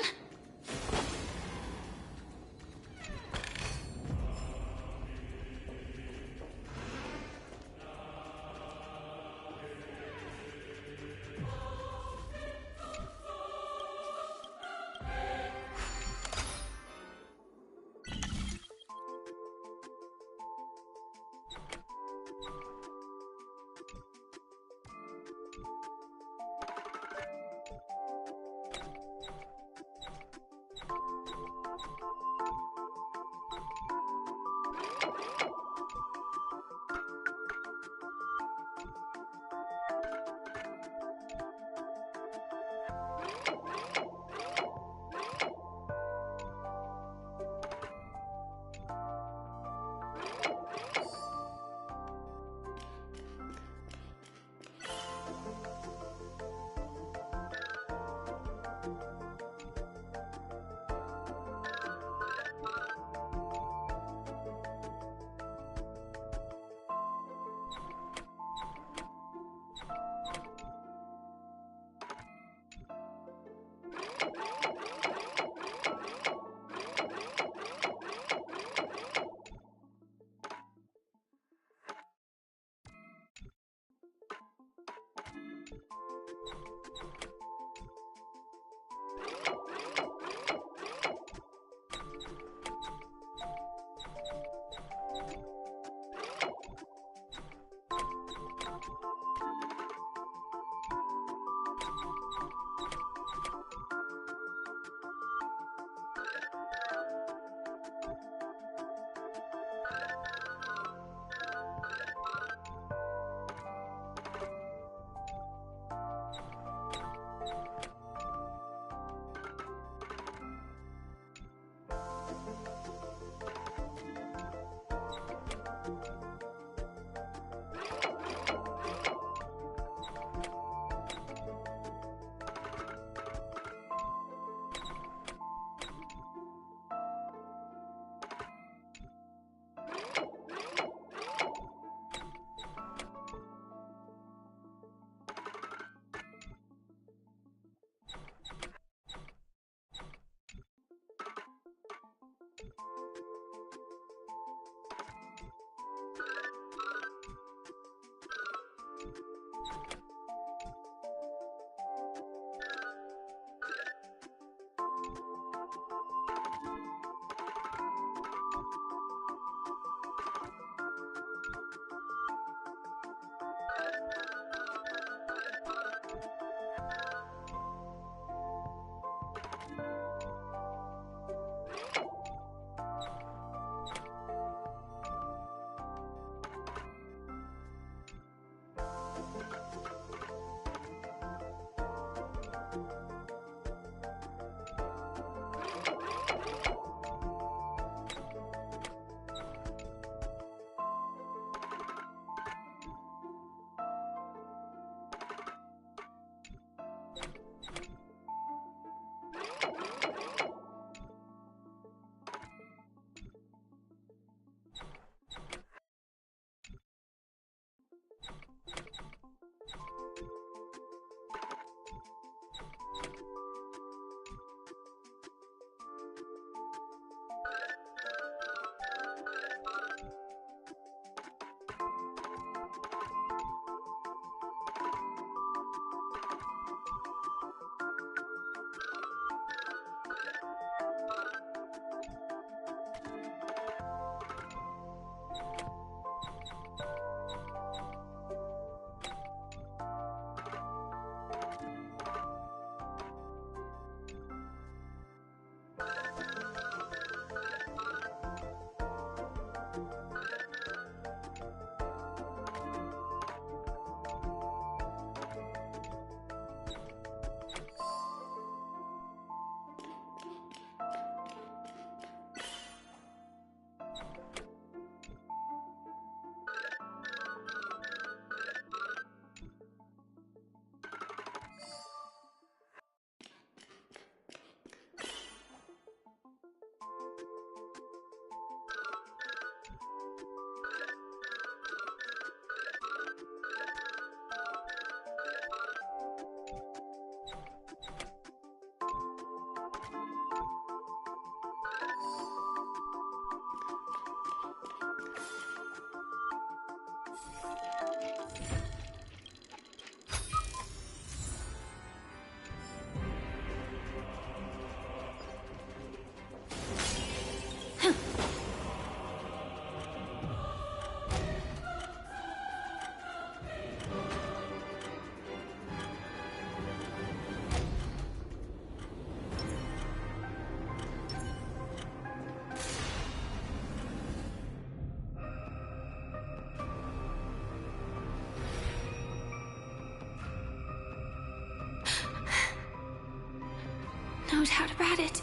Speaker 2: no doubt about it.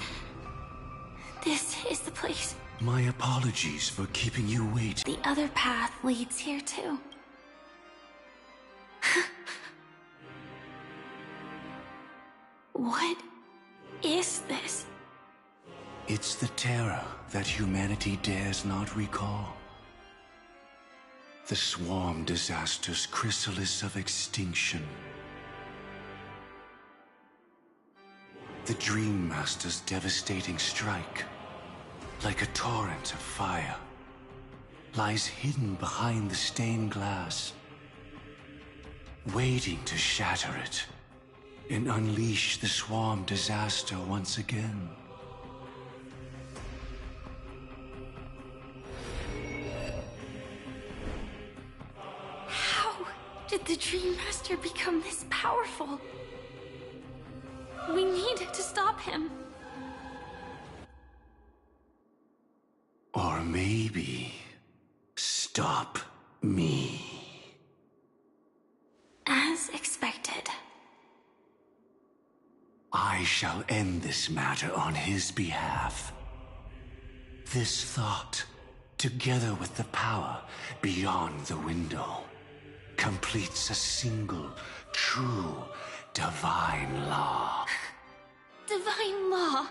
Speaker 2: This is the place.
Speaker 11: My apologies for keeping you waiting.
Speaker 2: The other path leads here too. What is this?
Speaker 11: It's the terror that humanity dares not recall. The swarm disaster's chrysalis of extinction. The Dream Master's devastating strike, like a torrent of fire, lies hidden behind the stained glass, waiting to shatter it and unleash the swarm disaster once again.
Speaker 2: How did the Dream Master become this powerful? We need to stop him.
Speaker 11: Or maybe stop me.
Speaker 2: As expected.
Speaker 11: I shall end this matter on his behalf. This thought, together with the power beyond the window, completes a single, true, divine law.
Speaker 2: Divine law?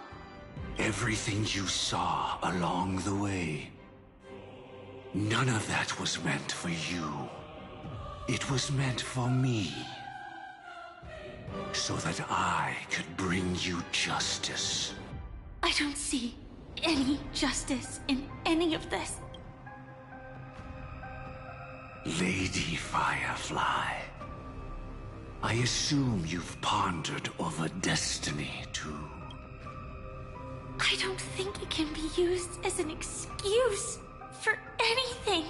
Speaker 11: Everything you saw along the way, none of that was meant for you. It was meant for me. So that I could bring you justice.
Speaker 2: I don't see any justice in any of this.
Speaker 11: Lady Firefly, I assume you've pondered over destiny too.
Speaker 2: I don't think it can be used as an excuse for anything.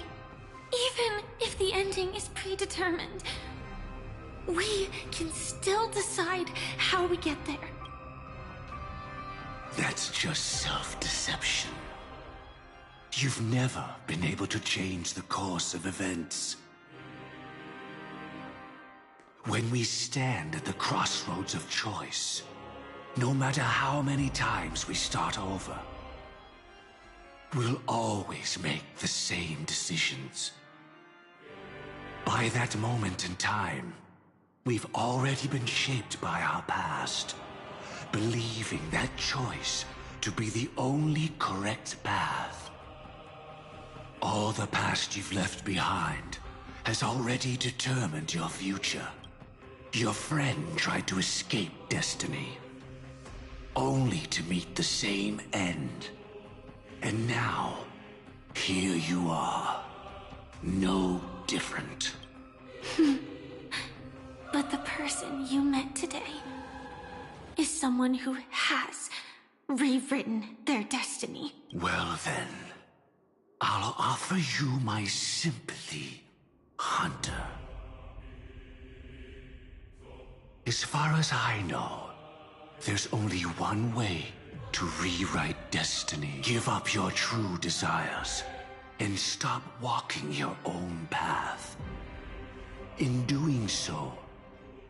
Speaker 2: Even if the ending is predetermined, we can still decide how we get there.
Speaker 11: That's just self-deception. You've never been able to change the course of events. When we stand at the crossroads of choice, no matter how many times we start over, we'll always make the same decisions. By that moment in time, we've already been shaped by our past, believing that choice to be the only correct path. All the past you've left behind has already determined your future. Your friend tried to escape destiny, only to meet the same end. And now, here you are, no different.
Speaker 2: But the person you met today is someone who has rewritten their destiny.
Speaker 11: Well then, I'll offer you my sympathy, Hunter. As far as I know, there's only one way to rewrite destiny. Give up your true desires and stop walking your own path. In doing so,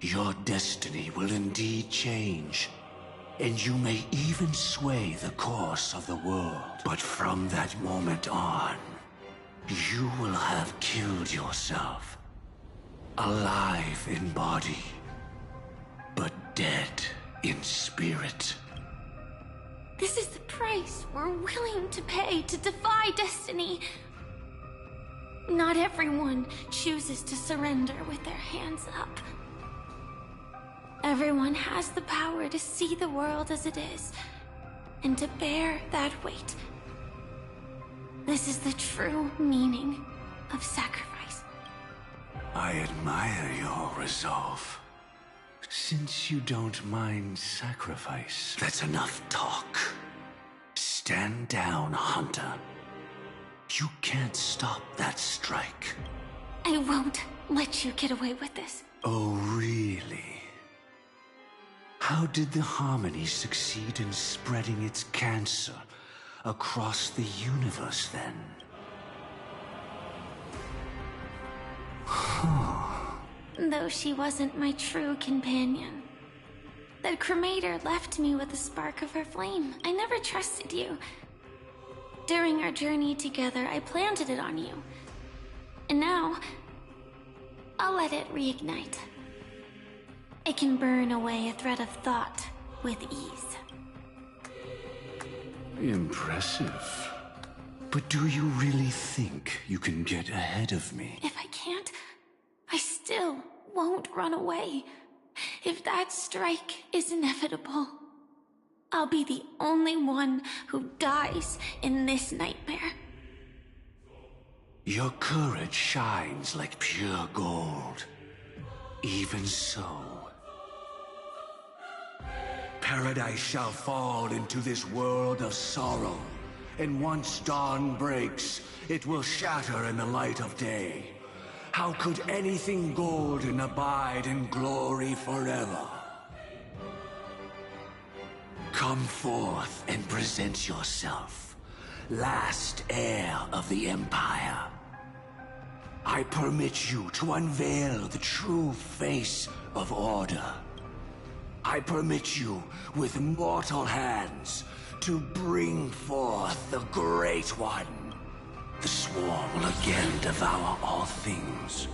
Speaker 11: your destiny will indeed change, and you may even sway the course of the world. But from that moment on, you will have killed yourself. Alive in body, but dead in spirit.
Speaker 2: This is the price we're willing to pay to defy destiny. Not everyone chooses to surrender with their hands up. Everyone has the power to see the world as it is, and to bear that weight. This is the true meaning of sacrifice.
Speaker 11: I admire your resolve. Since you don't mind sacrifice, that's enough talk. Stand down, Hunter. You can't stop that strike.
Speaker 2: I won't let you get away with this.
Speaker 11: Oh, really? How did the Harmony succeed in spreading its cancer across the universe, then?
Speaker 2: Though she wasn't my true companion, That cremator left me with a spark of her flame. I never trusted you. During our journey together, I planted it on you. And now, I'll let it reignite. It can burn away a thread of thought with ease.
Speaker 11: Impressive. But do you really think you can get ahead of me?
Speaker 2: If I can't, I still won't run away. If that strike is inevitable, I'll be the only one who dies in this nightmare.
Speaker 11: Your courage shines like pure gold. Even so, paradise shall fall into this world of sorrow, and once dawn breaks, it will shatter in the light of day. How could anything golden abide in glory forever? Come forth and present yourself, last heir of the Empire. I permit you to unveil the true face of order. I permit you, with mortal hands, to bring forth the Great One. The swarm will again devour all things,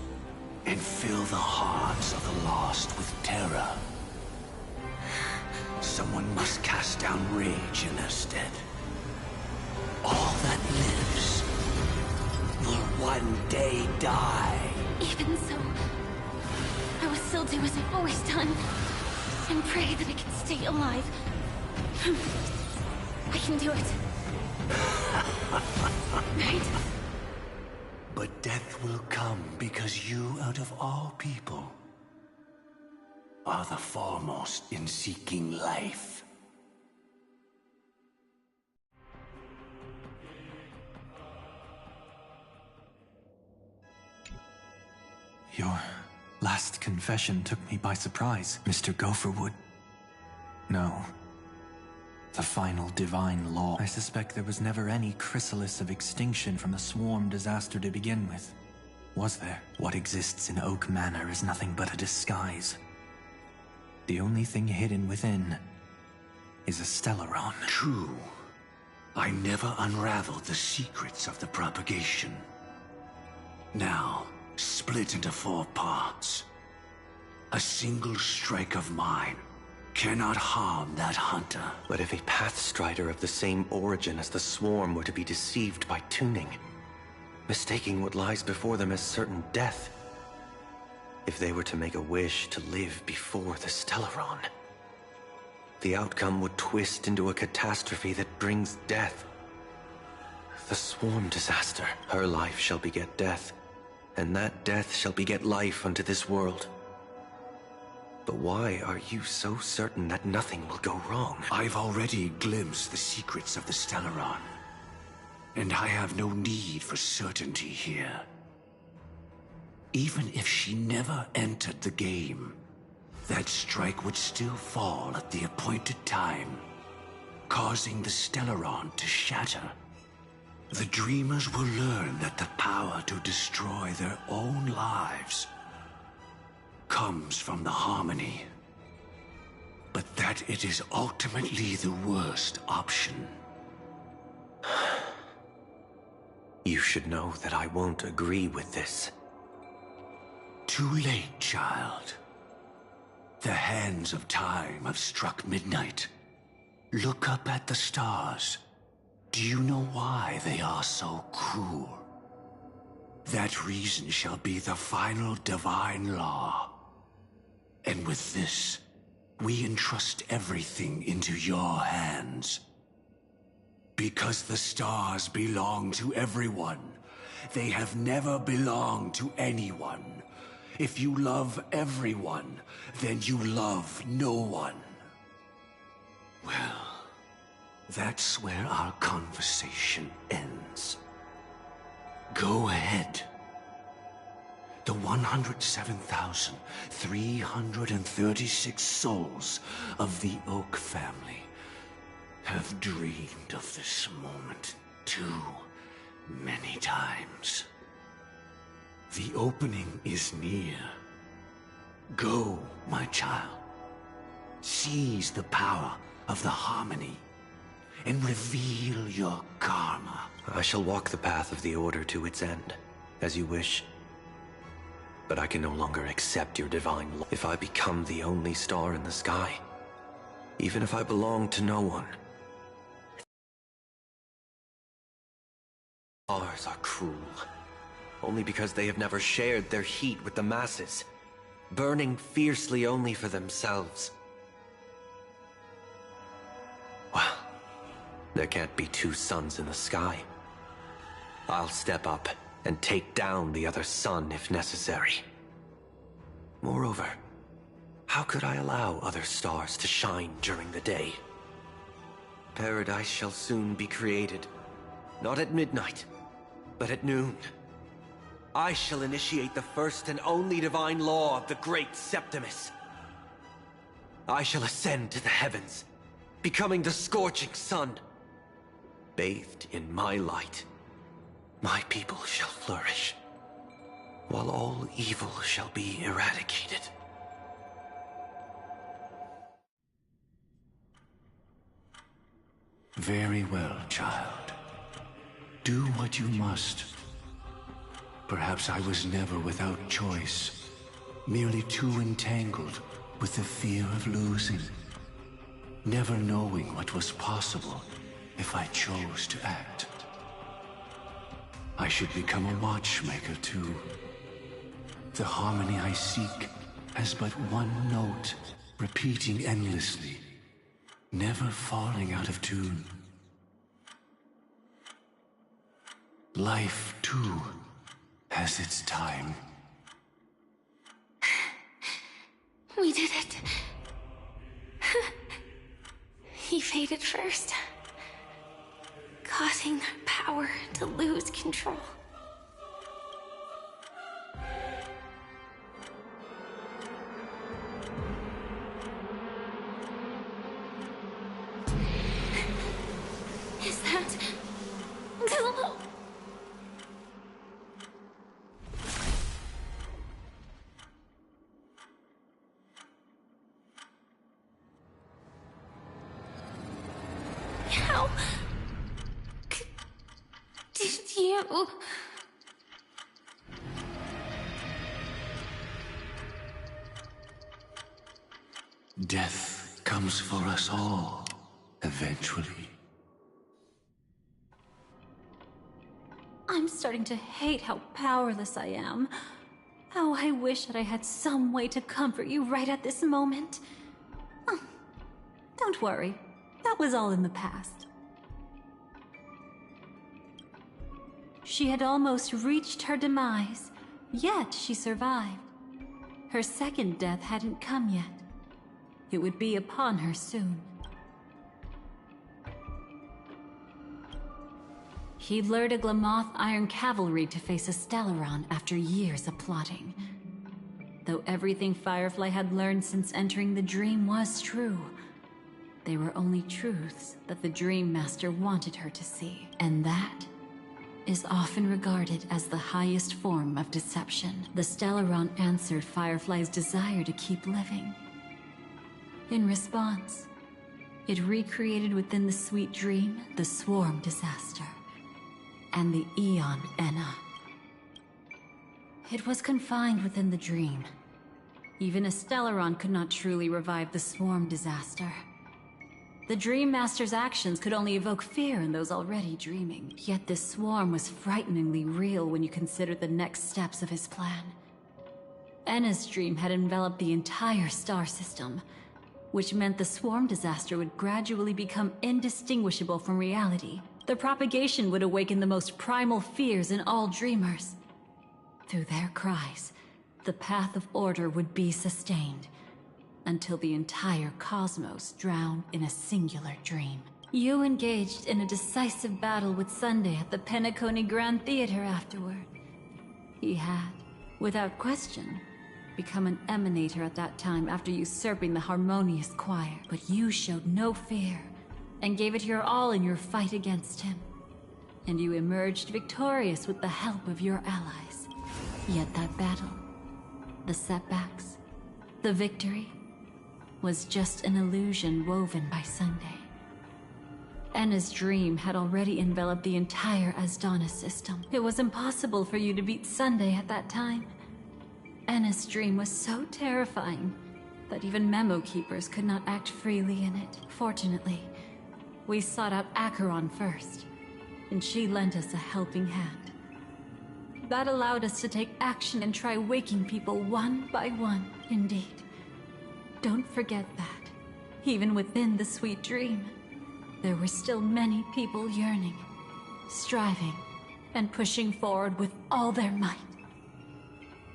Speaker 11: and fill the hearts of the lost with terror. Someone must cast down rage in their stead. All that lives will one day die.
Speaker 2: Even so, I will still do as I've always done, and pray that I can stay alive. I can do it. Right?
Speaker 11: But death will come because you, out of all people, are the foremost in seeking life.
Speaker 15: Your last confession took me by surprise, Mr. Gopherwood. No. The final divine law. I suspect there was never any chrysalis of extinction from the swarm disaster to begin with. Was there? What exists in Oak Manor is nothing but a disguise. The only thing hidden within is a Stellaron.
Speaker 11: True. I never unraveled the secrets of the propagation. Now, split into 4 parts. A single strike of mine cannot harm that hunter.
Speaker 10: But if a Pathstrider of the same origin as the Swarm were to be deceived by tuning, mistaking what lies before them as certain death, if they were to make a wish to live before the Stellaron, the outcome would twist into a catastrophe that brings death. The Swarm disaster, her life shall beget death, and that death shall beget life unto this world. But why are you so certain that nothing will go wrong?
Speaker 11: I've already glimpsed the secrets of the Stellaron, and I have no need for certainty here. Even if she never entered the game, that strike would still fall at the appointed time, causing the Stellaron to shatter. The Dreamers will learn that the power to destroy their own lives comes from the harmony, but that it is ultimately the worst option.
Speaker 10: You should know that I won't agree with this.
Speaker 11: Too late, child. The hands of time have struck midnight. Look up at the stars. Do you know why they are so cruel? That reason shall be the final divine law. And with this, we entrust everything into your hands. Because the stars belong to everyone, they have never belonged to anyone. If you love everyone, then you love no one. Well, that's where our conversation ends. Go ahead. The 107,336 souls of the Oak family have dreamed of this moment too many times. The opening is near. Go, my child. Seize the power of the harmony and reveal your karma.
Speaker 10: I shall walk the path of the Order to its end, as you wish. But I can no longer accept your divine law. If I become the only star in the sky, even if I belong to no one, stars are cruel, only because they have never shared their heat with the masses, burning fiercely only for themselves. Well, there can't be two suns in the sky. I'll step up and take down the other sun if necessary. Moreover, how could I allow other stars to shine during the day? Paradise shall soon be created, not at midnight, but at noon. I shall initiate the first and only divine law of the great Septimus. I shall ascend to the heavens, becoming the scorching sun. Bathed in my light, my people shall flourish, while all evil shall be eradicated.
Speaker 11: Very well, child. Do what you must. Perhaps I was never without choice, merely too entangled with the fear of losing, never knowing what was possible if I chose to act. I should become a watchmaker too. The harmony I seek has but one note, repeating endlessly, never falling out of tune. Life, too, has its time.
Speaker 2: We did it. He faded first, causing their power to lose control. Is that... How... did you...
Speaker 11: Death comes for us all, eventually.
Speaker 1: I'm starting to hate how powerless I am. How I wish that I had some way to comfort you right at this moment. Oh, don't worry. That was all in the past. She had almost reached her demise, yet she survived. Her second death hadn't come yet. It would be upon her soon. He lured a Glamoth Iron Cavalry to face a Stellaron after years of plotting. Though everything Firefly had learned since entering the dream was true, they were only truths that the Dream Master wanted her to see. And that is often regarded as the highest form of deception. The Stellaron answered Firefly's desire to keep living. In response, it recreated within the sweet dream the Swarm disaster and the Eon Enna. It was confined within the dream. Even a Stellaron could not truly revive the Swarm disaster. The Dream Master's actions could only evoke fear in those already dreaming. Yet this swarm was frighteningly real when you consider the next steps of his plan. Enna's dream had enveloped the entire star system, which meant the swarm disaster would gradually become indistinguishable from reality. The propagation would awaken the most primal fears in all dreamers. Through their cries, the path of order would be sustained, until the entire cosmos drowned in a singular dream. You engaged in a decisive battle with Sunday at the Penacony Grand Theater afterward. He had, without question, become an emanator at that time after usurping the Harmonious Choir. But you showed no fear, and gave it your all in your fight against him. And you emerged victorious with the help of your allies. Yet that battle, the setbacks, the victory, was just an illusion woven by Sunday. Enna's dream had already enveloped the entire Asdana system. It was impossible for you to beat Sunday at that time. Enna's dream was so terrifying that even memo keepers could not act freely in it. Fortunately, we sought out Acheron first, and she lent us a helping hand. That allowed us to take action and try waking people one by one, indeed. Don't forget that, even within the sweet dream, there were still many people yearning, striving, and pushing forward with all their might.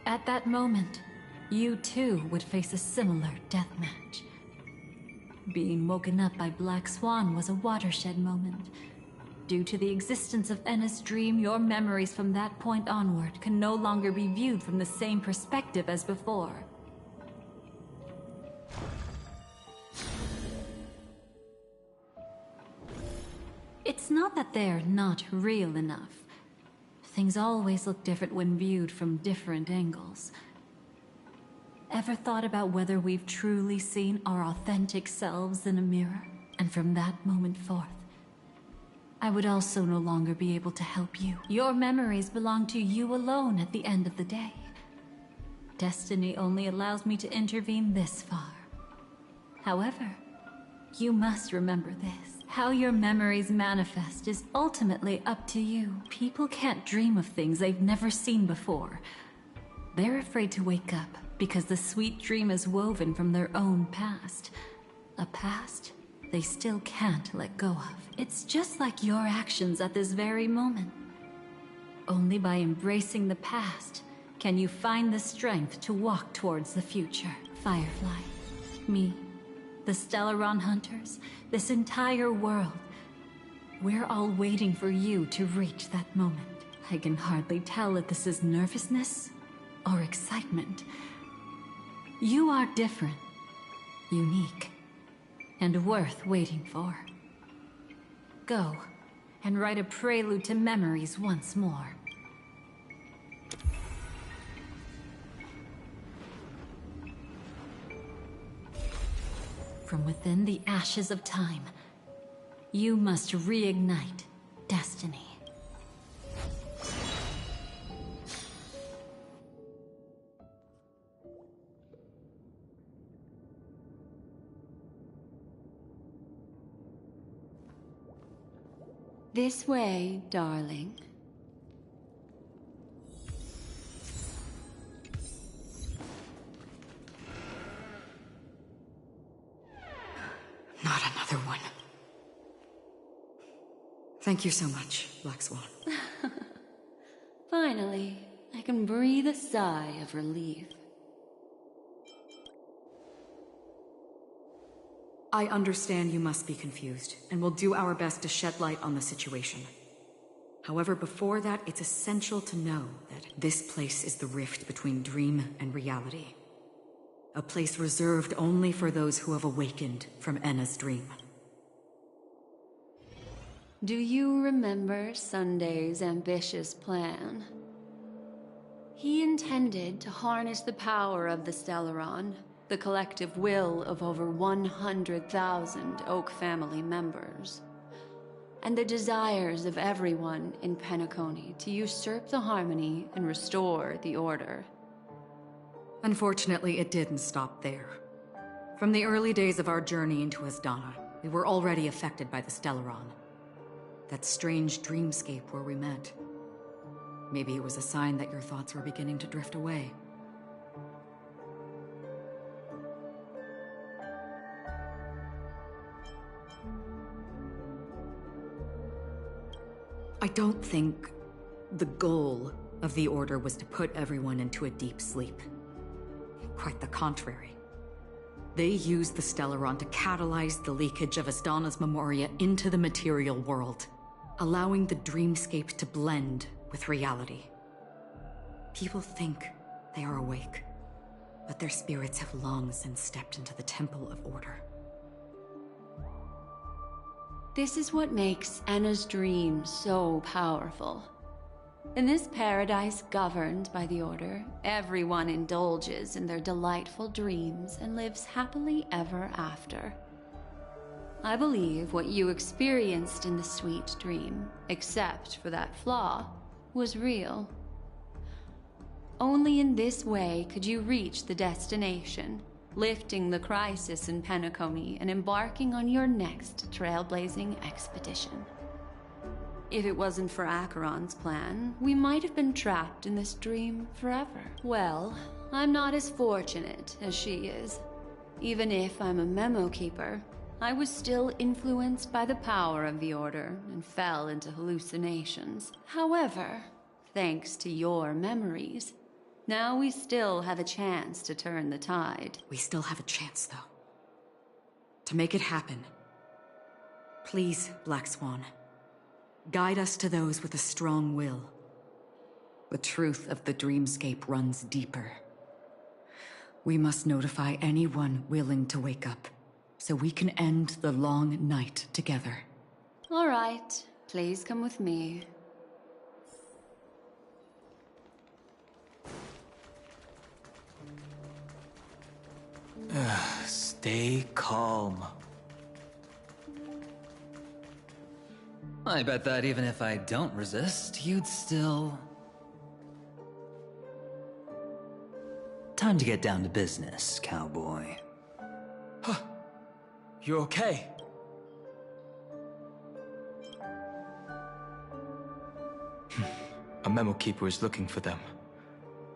Speaker 1: At that moment, you too would face a similar deathmatch. Being woken up by Black Swan was a watershed moment. Due to the existence of Enna's dream, your memories from that point onward can no longer be viewed from the same perspective as before. It's not that they're not real enough. Things always look different when viewed from different angles. Ever thought about whether we've truly seen our authentic selves in a mirror? And from that moment forth, I would also no longer be able to help you. Your memories belong to you alone at the end of the day. Destiny only allows me to intervene this far. However, you must remember this. How your memories manifest is ultimately up to you. People can't dream of things they've never seen before. They're afraid to wake up because the sweet dream is woven from their own past. A past they still can't let go of. It's just like your actions at this very moment. Only by embracing the past can you find the strength to walk towards the future. Firefly, me, the Stellaron Hunters, this entire world. We're all waiting for you to reach that moment. I can hardly tell if this is nervousness or excitement. You are different, unique, and worth waiting for. Go and write a prelude to memories once more. From within the ashes of time, you must reignite destiny.
Speaker 7: This way, darling.
Speaker 12: Not another one. Thank you so much, Black Swan.
Speaker 7: Finally, I can breathe a sigh of relief.
Speaker 12: I understand you must be confused, and will do our best to shed light on the situation. However, before that, it's essential to know that this place is the rift between dream and reality. A place reserved only for those who have awakened from Enna's dream.
Speaker 7: Do you remember Sunday's ambitious plan? He intended to harness the power of the Stellaron, the collective will of over 100,000 Oak family members, and the desires of everyone in Penacony to usurp the harmony and restore the order.
Speaker 12: Unfortunately, it didn't stop there. From the early days of our journey into Asdana, we were already affected by the Stellaron. That strange dreamscape where we met. Maybe it was a sign that your thoughts were beginning to drift away. I don't think the goal of the Order was to put everyone into a deep sleep. Quite the contrary. They used the Stellaron to catalyze the leakage of Asdana's Memoria into the material world, allowing the dreamscape to blend with reality. People think they are awake, but their spirits have long since stepped into the Temple of Order.
Speaker 7: This is what makes Enna's dream so powerful. In this paradise governed by the Order, everyone indulges in their delightful dreams and lives happily ever after. I believe what you experienced in the sweet dream, except for that flaw, was real. Only in this way could you reach the destination, lifting the crisis in Penacony and embarking on your next trailblazing expedition. If it wasn't for Acheron's plan, we might have been trapped in this dream forever. Well, I'm not as fortunate as she is. Even if I'm a memo keeper, I was still influenced by the power of the Order and fell into hallucinations. However, thanks to your memories, now we still have a chance to turn the tide.
Speaker 12: We still have a chance, though. To make it happen. Please, Black Swan. Guide us to those with a strong will. The truth of the dreamscape runs deeper. We must notify anyone willing to wake up, so we can end the long night together.
Speaker 7: All right, please come with me.
Speaker 15: Stay calm.
Speaker 8: I bet that even if I don't resist, you'd still... Time to get down to business, cowboy.
Speaker 15: You okay? A memo keeper is looking for them.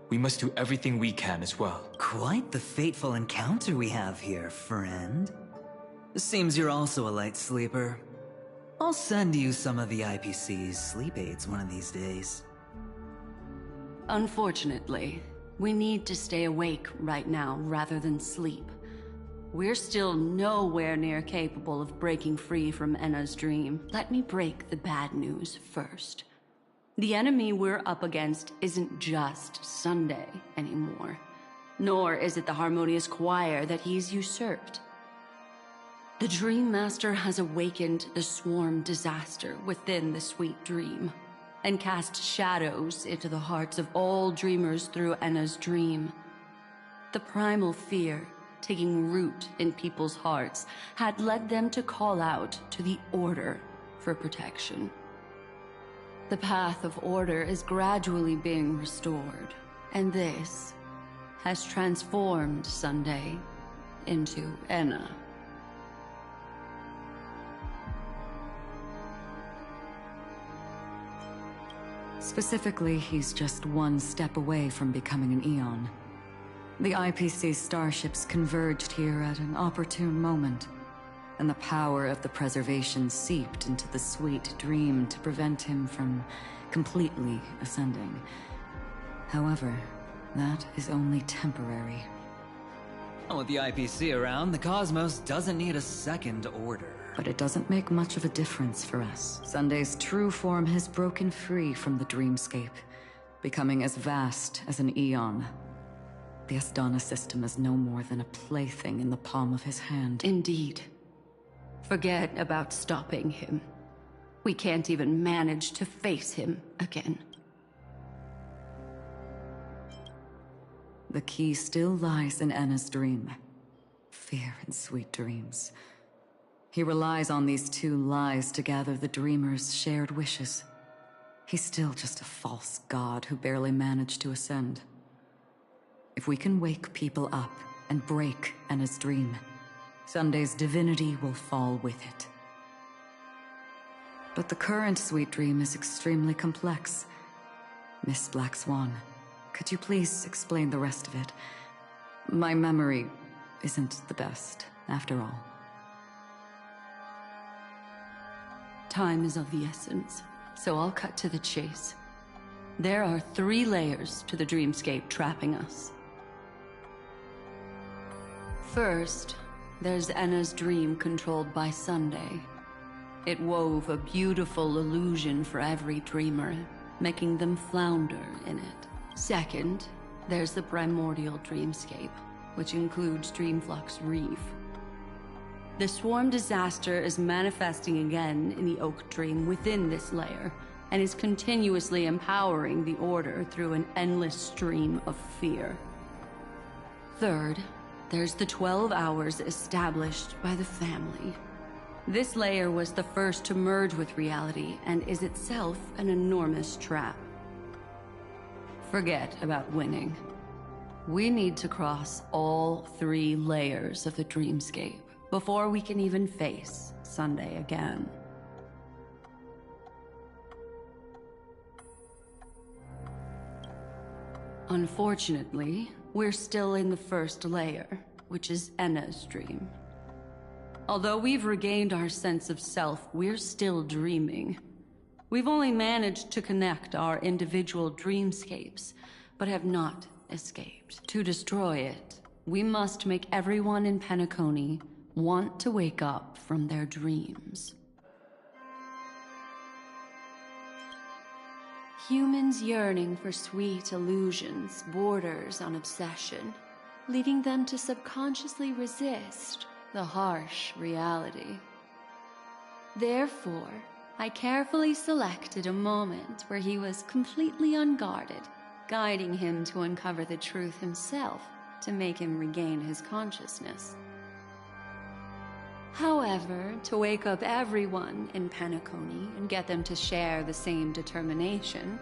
Speaker 15: We must do everything we can as well.
Speaker 8: Quite the fateful encounter we have here, friend. Seems you're also a light sleeper. I'll send you some of the IPC's sleep aids one of these days.
Speaker 7: Unfortunately, we need to stay awake right now rather than sleep. We're still nowhere near capable of breaking free from Enna's dream. Let me break the bad news first. The enemy we're up against isn't just Sunday anymore, nor is it the harmonious choir that he's usurped. The Dream Master has awakened the swarm disaster within the sweet dream, and cast shadows into the hearts of all dreamers through Enna's dream. The primal fear taking root in people's hearts had led them to call out to the Order for protection. The path of order is gradually being restored, and this has transformed Sunday into Enna.
Speaker 12: Specifically, he's just one step away from becoming an Eon. The IPC starships converged here at an opportune moment, and the power of the preservation seeped into the sweet dream to prevent him from completely ascending. However, that is only temporary.
Speaker 8: With the IPC around, the cosmos doesn't need a second order.
Speaker 12: But it doesn't make much of a difference for us. Sunday's true form has broken free from the dreamscape, becoming as vast as an Eon. The Astana system is no more than a plaything in the palm of his hand.
Speaker 7: Indeed. Forget about stopping him. We can't even manage to face him again.
Speaker 12: The key still lies in Enna's dream. Fear and sweet dreams. He relies on these two lies to gather the dreamers' shared wishes. He's still just a false god who barely managed to ascend. If we can wake people up and break Enna's dream, Sunday's divinity will fall with it. But the current sweet dream is extremely complex. Miss Black Swan, could you please explain the rest of it? My memory isn't the best, after all.
Speaker 7: Time is of the essence, so I'll cut to the chase. There are 3 layers to the dreamscape trapping us. First, there's Enna's dream controlled by Sunday. It wove a beautiful illusion for every dreamer, making them flounder in it. Second, there's the primordial dreamscape, which includes Dreamflux Reef. The swarm disaster is manifesting again in the Oak Dream within this layer, and is continuously empowering the Order through an endless stream of fear. Third, there's the 12 hours established by the family. This layer was the first to merge with reality and is itself an enormous trap. Forget about winning. We need to cross all 3 layers of the dreamscape before we can even face Sunday again. Unfortunately, we're still in the first layer, which is Enna's dream. Although we've regained our sense of self, we're still dreaming. We've only managed to connect our individual dreamscapes, but have not escaped. To destroy it, we must make everyone in Penacony want to wake up from their dreams. Humans yearning for sweet illusions borders on obsession, leading them to subconsciously resist the harsh reality. Therefore, I carefully selected a moment where he was completely unguarded, guiding him to uncover the truth himself to make him regain his consciousness. However, to wake up everyone in Penacony and get them to share the same determination,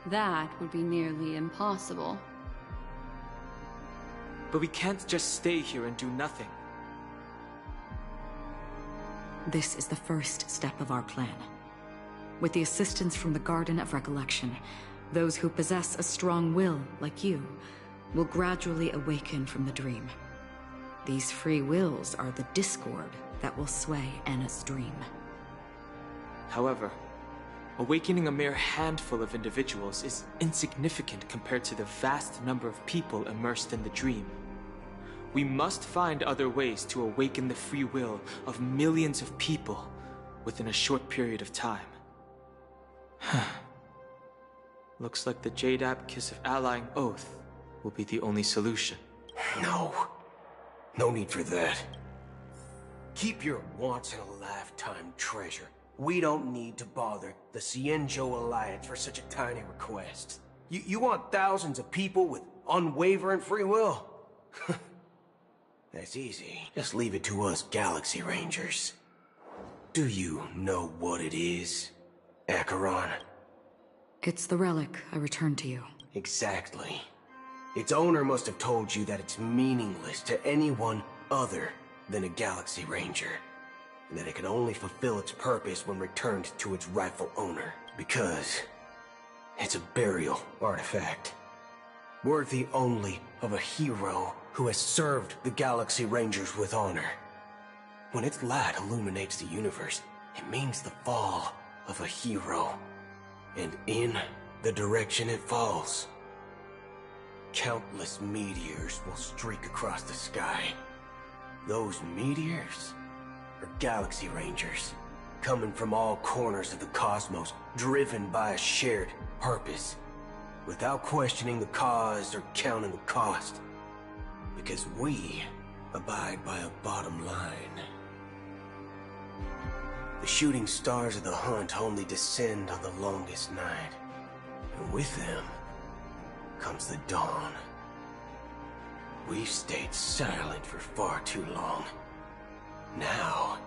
Speaker 7: that would be nearly impossible.
Speaker 16: But we can't just stay here and do nothing.
Speaker 12: This is the first step of our plan. With the assistance from the Garden of Recollection, those who possess a strong will, like you, will gradually awaken from the dream. These free wills are the discord that will sway Enna's dream.
Speaker 16: However, awakening a mere handful of individuals is insignificant compared to the vast number of people immersed in the dream. We must find other ways to awaken the free will of millions of people within a short period of time. Looks like the Jade-App Kiss of Allying Oath will be the only solution.
Speaker 17: No. No need for that. Keep your once-in-a-lifetime treasure. We don't need to bother the Cienjo Alliance for such a tiny request. You want thousands of people with unwavering free will? That's easy. Just leave it to us Galaxy Rangers. Do you know what it is, Acheron?
Speaker 12: It's the relic I returned to you.
Speaker 17: Exactly. Its owner must have told you that it's meaningless to anyone other than a Galaxy Ranger, and that it can only fulfill its purpose when returned to its rightful owner, because it's a burial artifact, worthy only of a hero who has served the Galaxy Rangers with honor. When its light illuminates the universe, it means the fall of a hero, and in the direction it falls, countless meteors will streak across the sky. Those meteors are Galaxy Rangers, coming from all corners of the cosmos, driven by a shared purpose, without questioning the cause or counting the cost, because we abide by a bottom line. The shooting stars of the hunt only descend on the longest night, and with them comes the dawn. We've stayed silent for far too long. Now